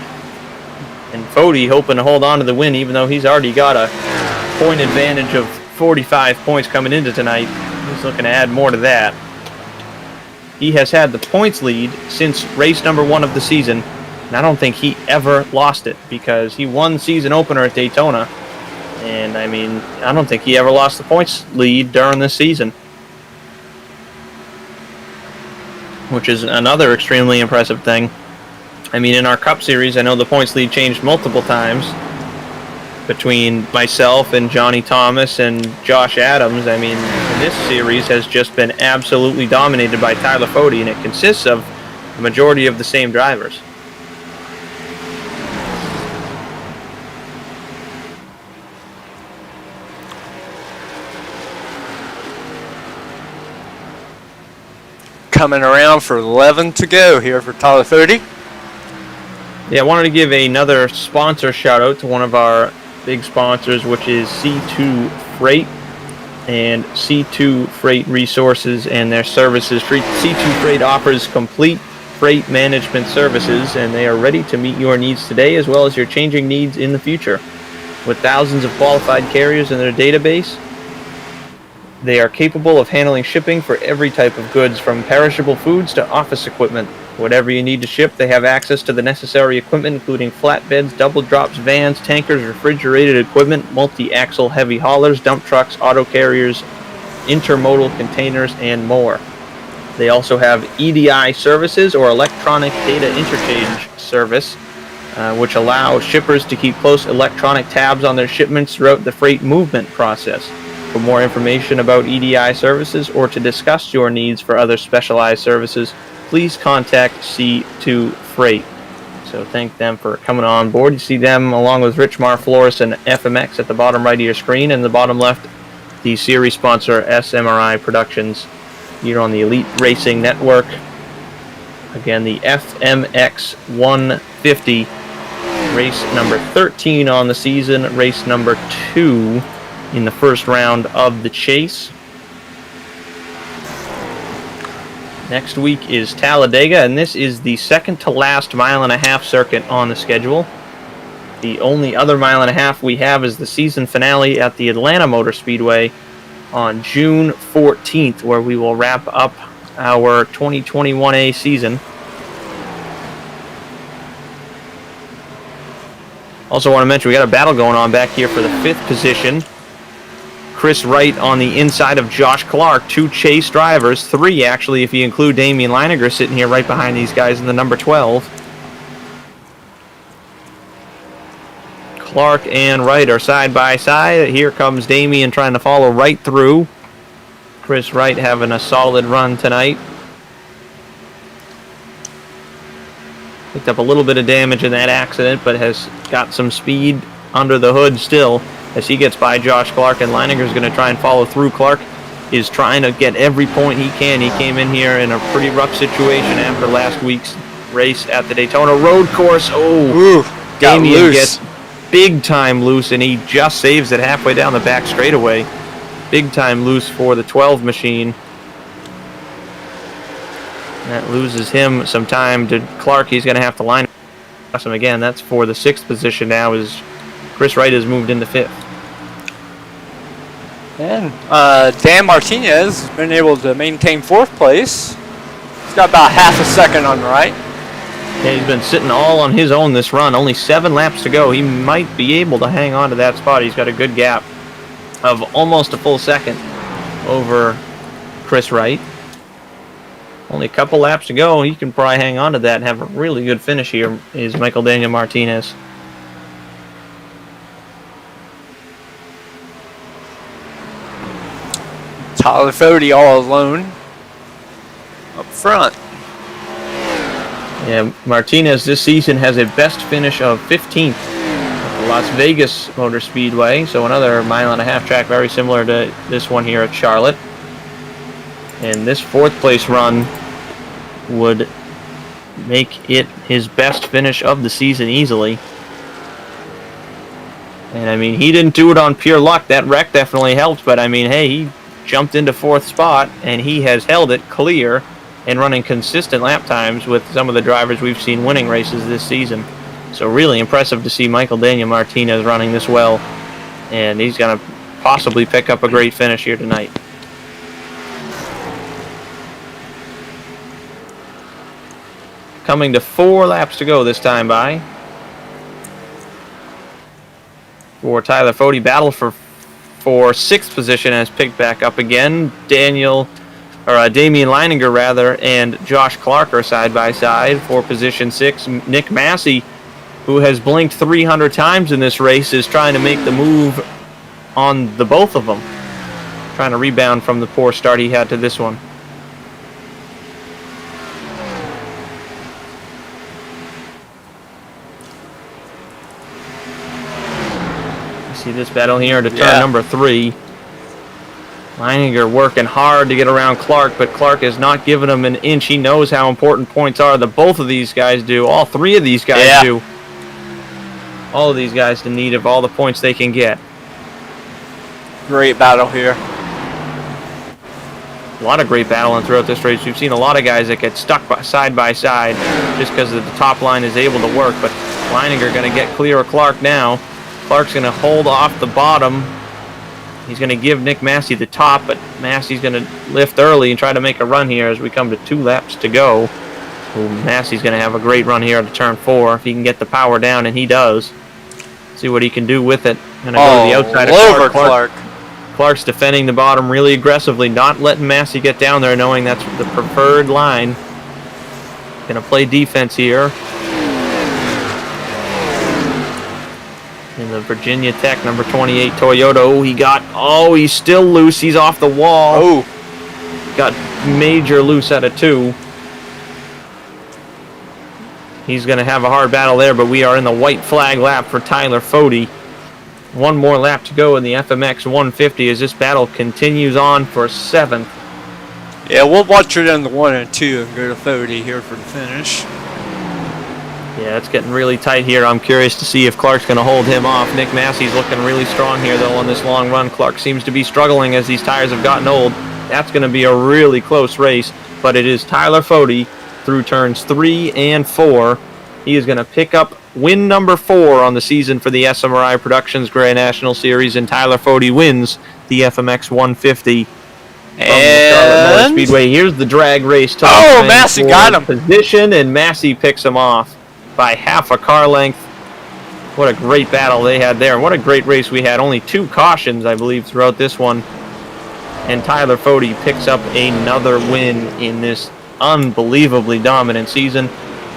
And Fody hoping to hold on to the win, even though he's already got a point advantage of 45 points coming into tonight. He's looking to add more to that. He has had the points lead since race number 1 of the season, and I don't think he ever lost it, because he won season opener at Daytona. And I mean, I don't think he ever lost the points lead during this season, which is another extremely impressive thing. I mean, in our Cup Series, I know the points lead changed multiple times between myself and Johnny Thomas and Josh Adams. I mean, this series has just been absolutely dominated by Tyler Fody, and it consists of the majority of the same drivers. Coming around for 11 to go here for Tyler Fody. Yeah, I wanted to give another sponsor shout out to one of our big sponsors, which is C2 Freight and C2 Freight Resources and their services. C2 Freight offers complete freight management services, and they are ready to meet your needs today as well as your changing needs in the future. With thousands of qualified carriers in their database, they are capable of handling shipping for every type of goods, from perishable foods to office equipment. Whatever you need to ship, they have access to the necessary equipment, including flatbeds, double drops, vans, tankers, refrigerated equipment, multi-axle heavy haulers, dump trucks, auto carriers, intermodal containers, and more. They also have EDI services, or electronic data interchange service, which allow shippers to keep close electronic tabs on their shipments throughout the freight movement process. For more information about EDI services or to discuss your needs for other specialized services, please contact C2 Freight. So thank them for coming on board. You see them along with Richmar Flores and FMX at the bottom right of your screen, and the bottom left, the series sponsor SMRI Productions here on the Elite Racing Network. Again, the FMX 150, race number 13 on the season, race number 2 in the first round of the chase. Next week is Talladega, and this is the second to last mile-and-a-half circuit on the schedule. The only other mile-and-a-half we have is the season finale at the Atlanta Motor Speedway on June 14th, where we will wrap up our 2021A season. Also want to mention we got a battle going on back here for the 5th position. Chris Wright on the inside of Josh Clark. 2 chase drivers. 3, actually, if you include Damian Leininger sitting here right behind these guys in the number 12. Clark and Wright are side by side. Here comes Damian trying to follow right through. Chris Wright having a solid run tonight. Picked up a little bit of damage in that accident, but has got some speed under the hood still as he gets by Josh Clark, and Leininger's going to try and follow through. Clark is trying to get every point he can. He came in here in a pretty rough situation after last week's race at the Daytona road course. Damian gets big time loose, and he just saves it halfway down the back straightaway. Big time loose for the 12 machine. That loses him some time to Clark. He's going to have to line him again. That's for the 6th position now, is Chris Wright has moved into 5th. And Dan Martinez has been able to maintain 4th place. He's got about half a second on the right. Yeah, he's been sitting all on his own this run. Only 7 laps to go. He might be able to hang on to that spot. He's got a good gap of almost a full second over Chris Wright. Only a couple laps to go. He can probably hang on to that and have a really good finish here, is Michael Daniel Martinez. Tyler Fody all alone up front. Yeah, Martinez this season has a best finish of 15th at the Las Vegas Motor Speedway. So another 1.5-mile track, very similar to this one here at Charlotte. And this 4th place run would make it his best finish of the season easily. And I mean, he didn't do it on pure luck. That wreck definitely helped, but I mean, hey, he jumped into 4th spot and he has held it clear and running consistent lap times with some of the drivers we've seen winning races this season. So really impressive to see Michael Daniel Martinez running this well, and he's going to possibly pick up a great finish here tonight. Coming to 4 laps to go this time by. For Tyler Fody, battle for 6th position has picked back up again. Damian Leininger and Josh Clark are side by side for position 6. Nick Massey, who has blinked 300 times in this race, is trying to make the move on the both of them, trying to rebound from the poor start he had to this one. See this battle here to turn number 3. Leininger working hard to get around Clark, but Clark is not giving him an inch. He knows how important points are. That both of these guys do. All 3 of these guys do. All of these guys in need of all the points they can get. Great battle here. A lot of great battling throughout this race. We've seen a lot of guys that get stuck side by side just because the top line is able to work, but Leininger going to get clear of Clark now. Clark's going to hold off the bottom. He's going to give Nick Massey the top, but Massey's going to lift early and try to make a run here as we come to 2 laps to go. Ooh, Massey's going to have a great run here to turn 4 if he can get the power down, and he does. See what he can do with it. Going to go to the outside of Clark. Clark's defending the bottom really aggressively, not letting Massey get down there, knowing that's the preferred line. Going to play defense here. In the Virginia Tech number 28 Toyota. He's still loose. He's off the wall. Got major loose out of 2. He's going to have a hard battle there, but we are in the white flag lap for Tyler Fody. 1 more lap to go in the FMX 150 as this battle continues on for 7th. Yeah, we'll watch it in the 1 and 2 and go to Fody here for the finish. Yeah, it's getting really tight here. I'm curious to see if Clark's going to hold him off. Nick Massey's looking really strong here, though, on this long run. Clark seems to be struggling as these tires have gotten old. That's going to be a really close race, but it is Tyler Fody through turns 3 and 4. He is going to pick up win number 4 on the season for the SMRI Productions Grand National Series, and Tyler Fody wins the FMX 150 from the Charlotte Motor Speedway. Here's the drag race. Massey got him. Position, and Massey picks him off by half a car length. What a great battle they had there. What a great race we had. Only 2 cautions, I believe, throughout this one. And Tyler Fody picks up another win in this unbelievably dominant season.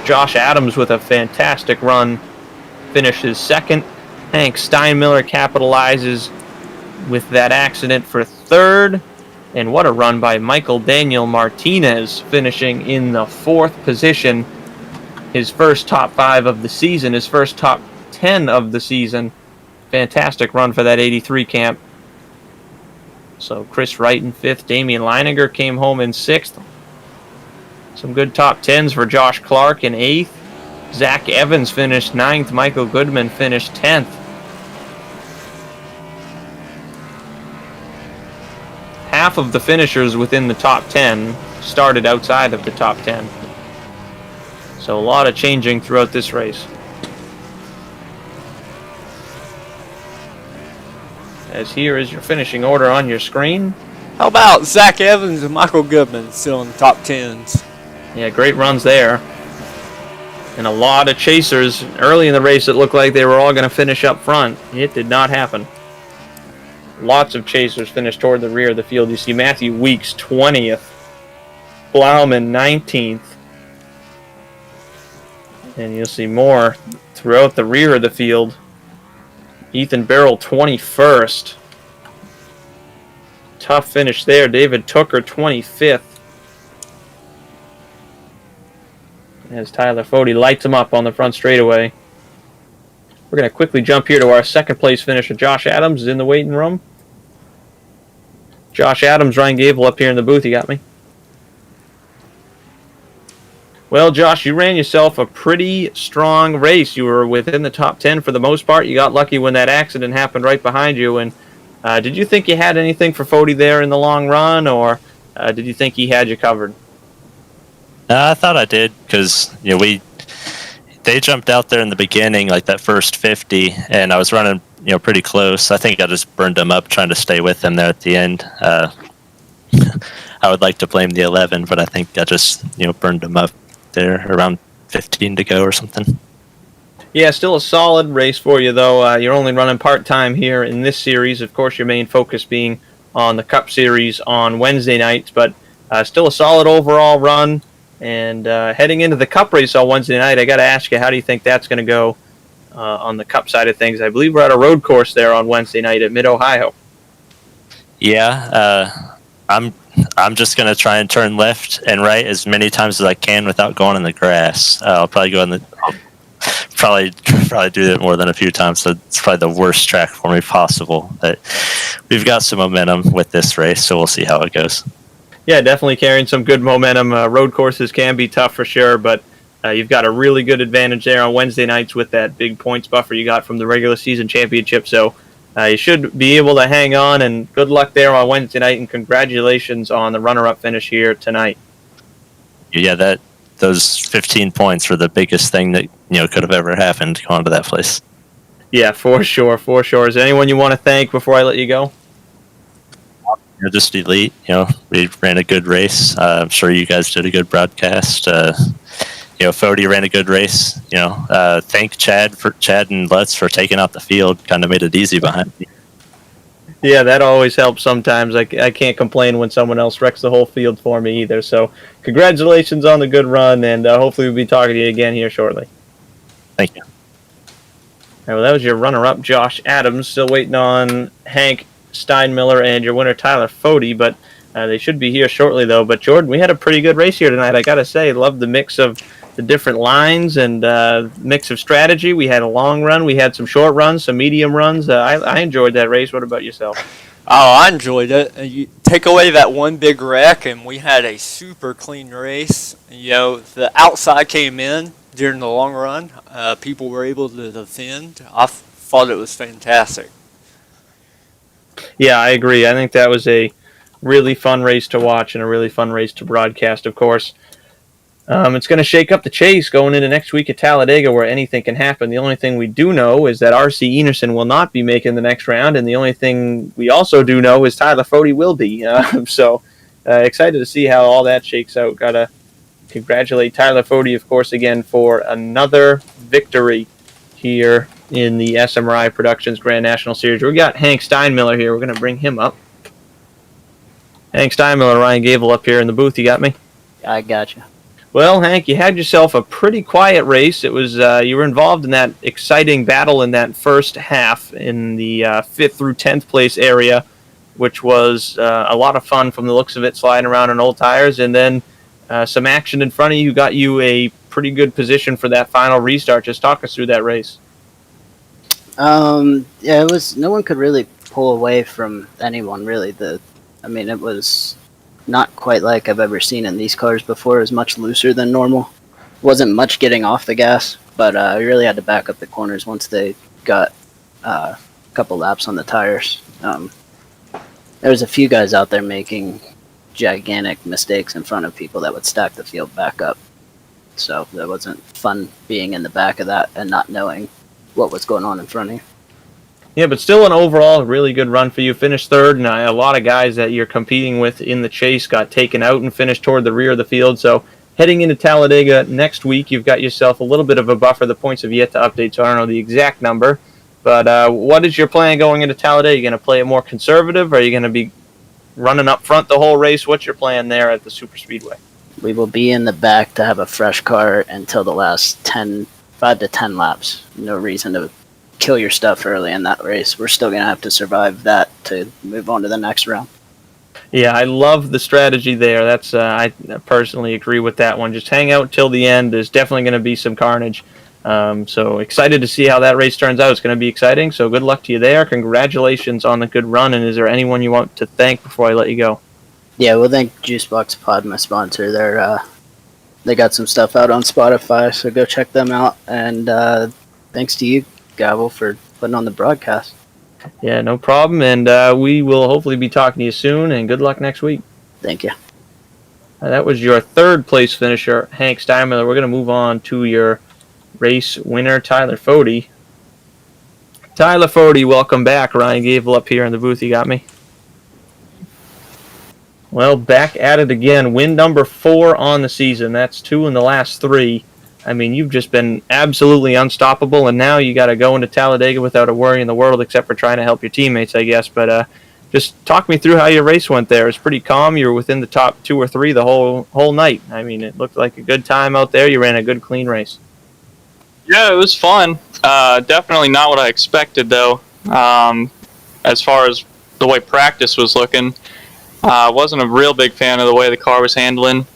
Josh Adams with a fantastic run finishes 2nd. Hank Steinmiller capitalizes with that accident for 3rd. And what a run by Michael Daniel Martinez, finishing in the 4th position. His first top 5 of the season, his first top 10 of the season. Fantastic run for that 83 camp. So Chris Wright in 5th. Damian Leininger came home in 6th. Some good top 10s for Josh Clark in 8th. Zach Evans finished 9th. Michael Goodman finished 10th. Half of the finishers within the top 10 started outside of the top 10. So a lot of changing throughout this race. as here is your finishing order on your screen. How about Zach Evans and Michael Goodman still in the top 10s? Yeah, great runs there. And a lot of chasers. Early in the race, it looked like they were all going to finish up front. It did not happen. Lots of chasers finished toward the rear of the field. You see Matthew Weeks, 20th. Blauman, 19th. And you'll see more throughout the rear of the field. Ethan Barrell, 21st. Tough finish there. David Tooker, 25th. As Tyler Fode lights him up on the front straightaway. We're going to quickly jump here to our second place finisher. Josh Adams is in the waiting room. Josh Adams, Ryan Gable up here in the booth. You got me? Well, Josh, you ran yourself a pretty strong race. You were within the top 10 for the most part. You got lucky when that accident happened right behind you. And did you think you had anything for Fode there in the long run, or did you think he had you covered? I thought I did, because they jumped out there in the beginning, like that first 50, and I was running pretty close. I think I just burned them up trying to stay with them there at the end. I would like to blame the 11, but I think I just burned them up there around 15 to go or something. Yeah, still a solid race for you, though. You're only running part-time here in this series. Of course, your main focus being on the Cup Series on Wednesday nights, but still a solid overall run. And heading into the Cup race on Wednesday night, I got to ask you, how do you think that's going to go on the Cup side of things? I believe we're at a road course there on Wednesday night at Mid-Ohio. Yeah, I'm just going to try and turn left and right as many times as I can without going in the grass. I'll probably go in the... Probably do that more than a few times, so it's probably the worst track for me possible. But we've got some momentum with this race, so we'll see how it goes. Yeah, definitely carrying some good momentum. Road courses can be tough for sure, but you've got a really good advantage there on Wednesday nights with that big points buffer you got from the regular season championship. So you should be able to hang on, and good luck there on Wednesday night, and congratulations on the runner-up finish here tonight. Yeah, those 15 points were the biggest thing that could have ever happened going to that place. Yeah, for sure. Is there anyone you want to thank before I let you go? Just Elite. We ran a good race. I'm sure you guys did a good broadcast. Fode ran a good race. Thank Chad and Lutz for taking out the field. Kind of made it easy behind me. Yeah, that always helps sometimes. I can't complain when someone else wrecks the whole field for me either. So congratulations on the good run, and hopefully we'll be talking to you again here shortly. Thank you. All right, well, that was your runner-up, Josh Adams. Still waiting on Hank Steinmiller and your winner, Tyler Fode, but they should be here shortly, though. But, Jordan, we had a pretty good race here tonight, I got to say. Love the mix of the different lines and mix of strategy. We had a long run. We had some short runs, some medium runs. I enjoyed that race. What about yourself? Oh, I enjoyed it. You take away that one big wreck, and we had a super clean race. The outside came in during the long run. People were able to defend. I thought it was fantastic. Yeah, I agree. I think that was a really fun race to watch and a really fun race to broadcast, of course. It's going to shake up the chase going into next week at Talladega, where anything can happen. The only thing we do know is that R.C. Enerson will not be making the next round, and the only thing we also do know is Tyler Fode will be. So excited to see how all that shakes out. Got to congratulate Tyler Fode, of course, again for another victory here in the SMRI Productions Grand National Series. We got Hank Steinmiller here. We're going to bring him up. Hank Steinmiller, Ryan Gable up here in the booth. You got me? I got you. Well, Hank, you had yourself a pretty quiet race. It was you were involved in that exciting battle in that first half in the 5th through 10th place area, which was a lot of fun from the looks of it, sliding around on old tires, and then some action in front of you got you a pretty good position for that final restart. Just talk us through that race. Yeah, it was. No one could really pull away from anyone, really. It was not quite like I've ever seen in these cars before. It was much looser than normal. Wasn't much getting off the gas, but we really had to back up the corners once they got a couple laps on the tires. There was a few guys out there making gigantic mistakes in front of people that would stack the field back up. So that wasn't fun being in the back of that and not knowing what was going on in front of you. Yeah, but still an overall really good run for you. Finished third, and a lot of guys that you're competing with in the chase got taken out and finished toward the rear of the field. So heading into Talladega next week, you've got yourself a little bit of a buffer. The points have yet to update, so I don't know the exact number. But what is your plan going into Talladega? Are you going to play it more conservative, or are you going to be running up front the whole race? What's your plan there at the Super Speedway? We will be in the back to have a fresh car until the last 5 to 10 laps. No reason to kill your stuff early in that race. We're still going to have to survive that to move on to the next round. Yeah, I love the strategy there. That's I personally agree with that one. Just hang out till the end. There's definitely going to be some carnage. So excited to see how that race turns out. It's going to be exciting. So good luck to you there. Congratulations on the good run. And is there anyone you want to thank before I let you go? Yeah, well, thank Juicebox Pod, my sponsor. They got some stuff out on Spotify, so go check them out. And thanks to you, Gavel, for putting on the broadcast. Yeah, no problem. And we will hopefully be talking to you soon. And good luck next week. Thank you. That was your third place finisher, Hank Steinmiller. We're going to move on to your race winner, Tyler Fode. Tyler Fode, welcome back. Ryan Gable up here in the booth. You got me? Well, back at it again. Win number 4 on the season. That's 2 in the last 3. I mean, you've just been absolutely unstoppable, and now you got to go into Talladega without a worry in the world, except for trying to help your teammates, I guess. But just talk me through how your race went there. It was pretty calm. You were within the top 2 or 3 the whole night. I mean, it looked like a good time out there. You ran a good, clean race. Yeah, it was fun. Definitely not what I expected, though. As far as the way practice was looking, I wasn't a real big fan of the way the car was handling.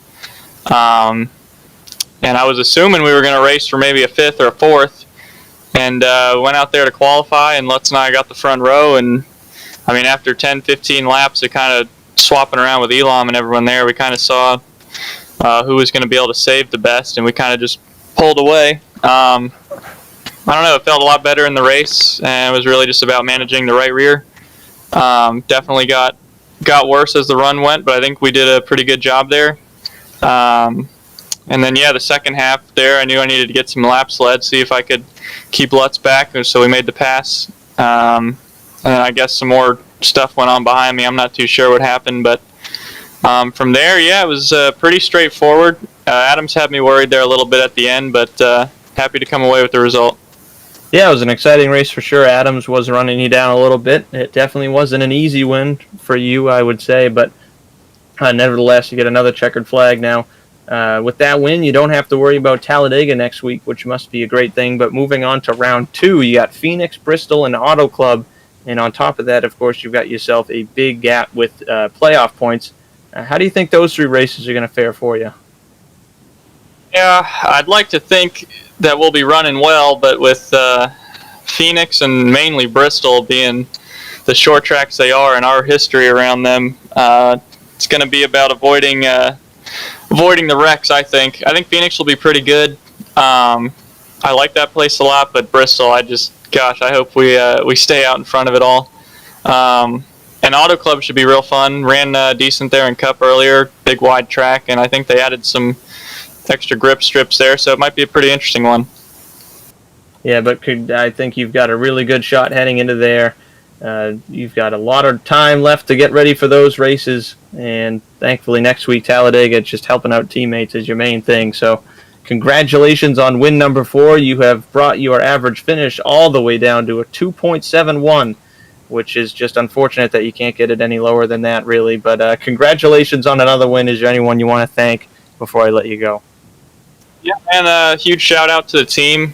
And I was assuming we were going to race for maybe a 5th or a 4th. And went out there to qualify, and Lutz and I got the front row. And, I mean, after 10, 15 laps of kind of swapping around with Elam and everyone there, we kind of saw who was going to be able to save the best, and we kind of just pulled away. I don't know, it felt a lot better in the race, and it was really just about managing the right rear. Definitely got worse as the run went, but I think we did a pretty good job there. And then, yeah, the second half there, I knew I needed to get some laps led, see if I could keep Lutz back, so we made the pass. And I guess some more stuff went on behind me. I'm not too sure what happened, but from there, yeah, it was pretty straightforward. Adams had me worried there a little bit at the end, but happy to come away with the result. Yeah, it was an exciting race for sure. Adams was running you down a little bit. It definitely wasn't an easy win for you, I would say, but nevertheless, you get another checkered flag now. With that win, you don't have to worry about Talladega next week, which must be a great thing. But moving on to round 2, you got Phoenix, Bristol, and Auto Club. And on top of that, of course, you've got yourself a big gap with playoff points. How do you think those 3 races are going to fare for you? Yeah, I'd like to think that we'll be running well, but with Phoenix and mainly Bristol being the short tracks they are and our history around them, it's going to be about avoiding the wrecks, I think. I think Phoenix will be pretty good. I like that place a lot, but Bristol, I hope we stay out in front of it all. And Auto Club should be real fun. Ran decent there in Cup earlier, big wide track, and I think they added some extra grip strips there, so it might be a pretty interesting one. Yeah, but I think you've got a really good shot heading into there. You've got a lot of time left to get ready for those races, and thankfully next week Talladega, just helping out teammates is your main thing. So congratulations on win number 4. You have brought your average finish all the way down to a 2.71, which is just unfortunate that you can't get it any lower than that, really. But congratulations on another win. Is there anyone you want to thank before I let you go? Yeah, and a huge shout out to the team.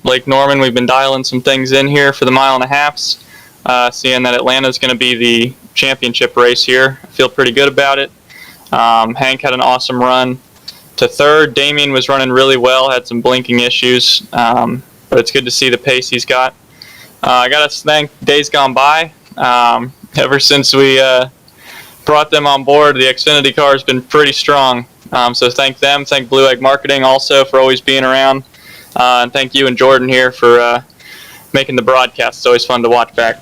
Lake Norman, we've been dialing some things in here for the 1.5 miles. Seeing that Atlanta's going to be the championship race here, I feel pretty good about it. Hank had an awesome run to 3rd. Damien was running really well, had some blinking issues, but it's good to see the pace he's got. I got to thank Days Gone By. Ever since we brought them on board, the Xfinity car has been pretty strong. So thank them. Thank Blue Egg Marketing also for always being around. And thank you and Jordan here for making the broadcast. It's always fun to watch back.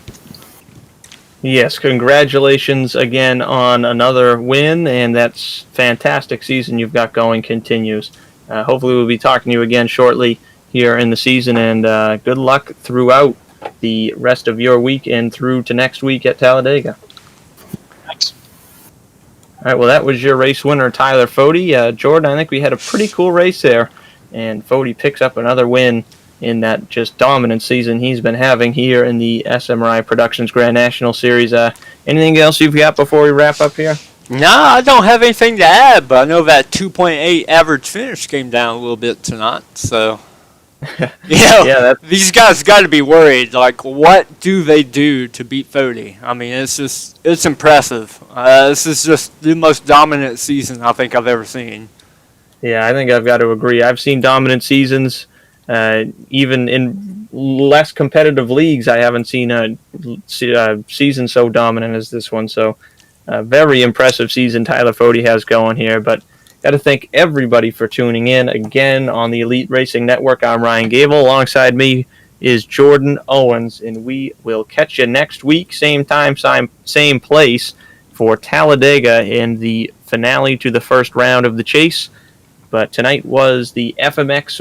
Yes, congratulations again on another win, and that's fantastic season you've got going continues. Hopefully we'll be talking to you again shortly here in the season, and good luck throughout the rest of your week and through to next week at Talladega. Thanks. All right, well, that was your race winner, Tyler Fode. Jordan, I think we had a pretty cool race there, and Fode picks up another win in that just dominant season he's been having here in the SMRI Productions Grand National Series. Anything else you've got before we wrap up here? No, I don't have anything to add, but I know that 2.8 average finish came down a little bit tonight, so... these guys got to be worried. Like, what do they do to beat Fode? I mean, it's impressive. This is just the most dominant season I think I've ever seen. Yeah, I think I've got to agree. I've seen dominant seasons, even in less competitive leagues. I haven't seen a season so dominant as this one. So, very impressive season Tyler Fode has going here. But got to thank everybody for tuning in again on the Elite Racing Network. I'm Ryan Gable. Alongside me is Jordan Owens, and we will catch you next week, same time, same place, for Talladega in the finale to the first round of the chase. But tonight was the FMX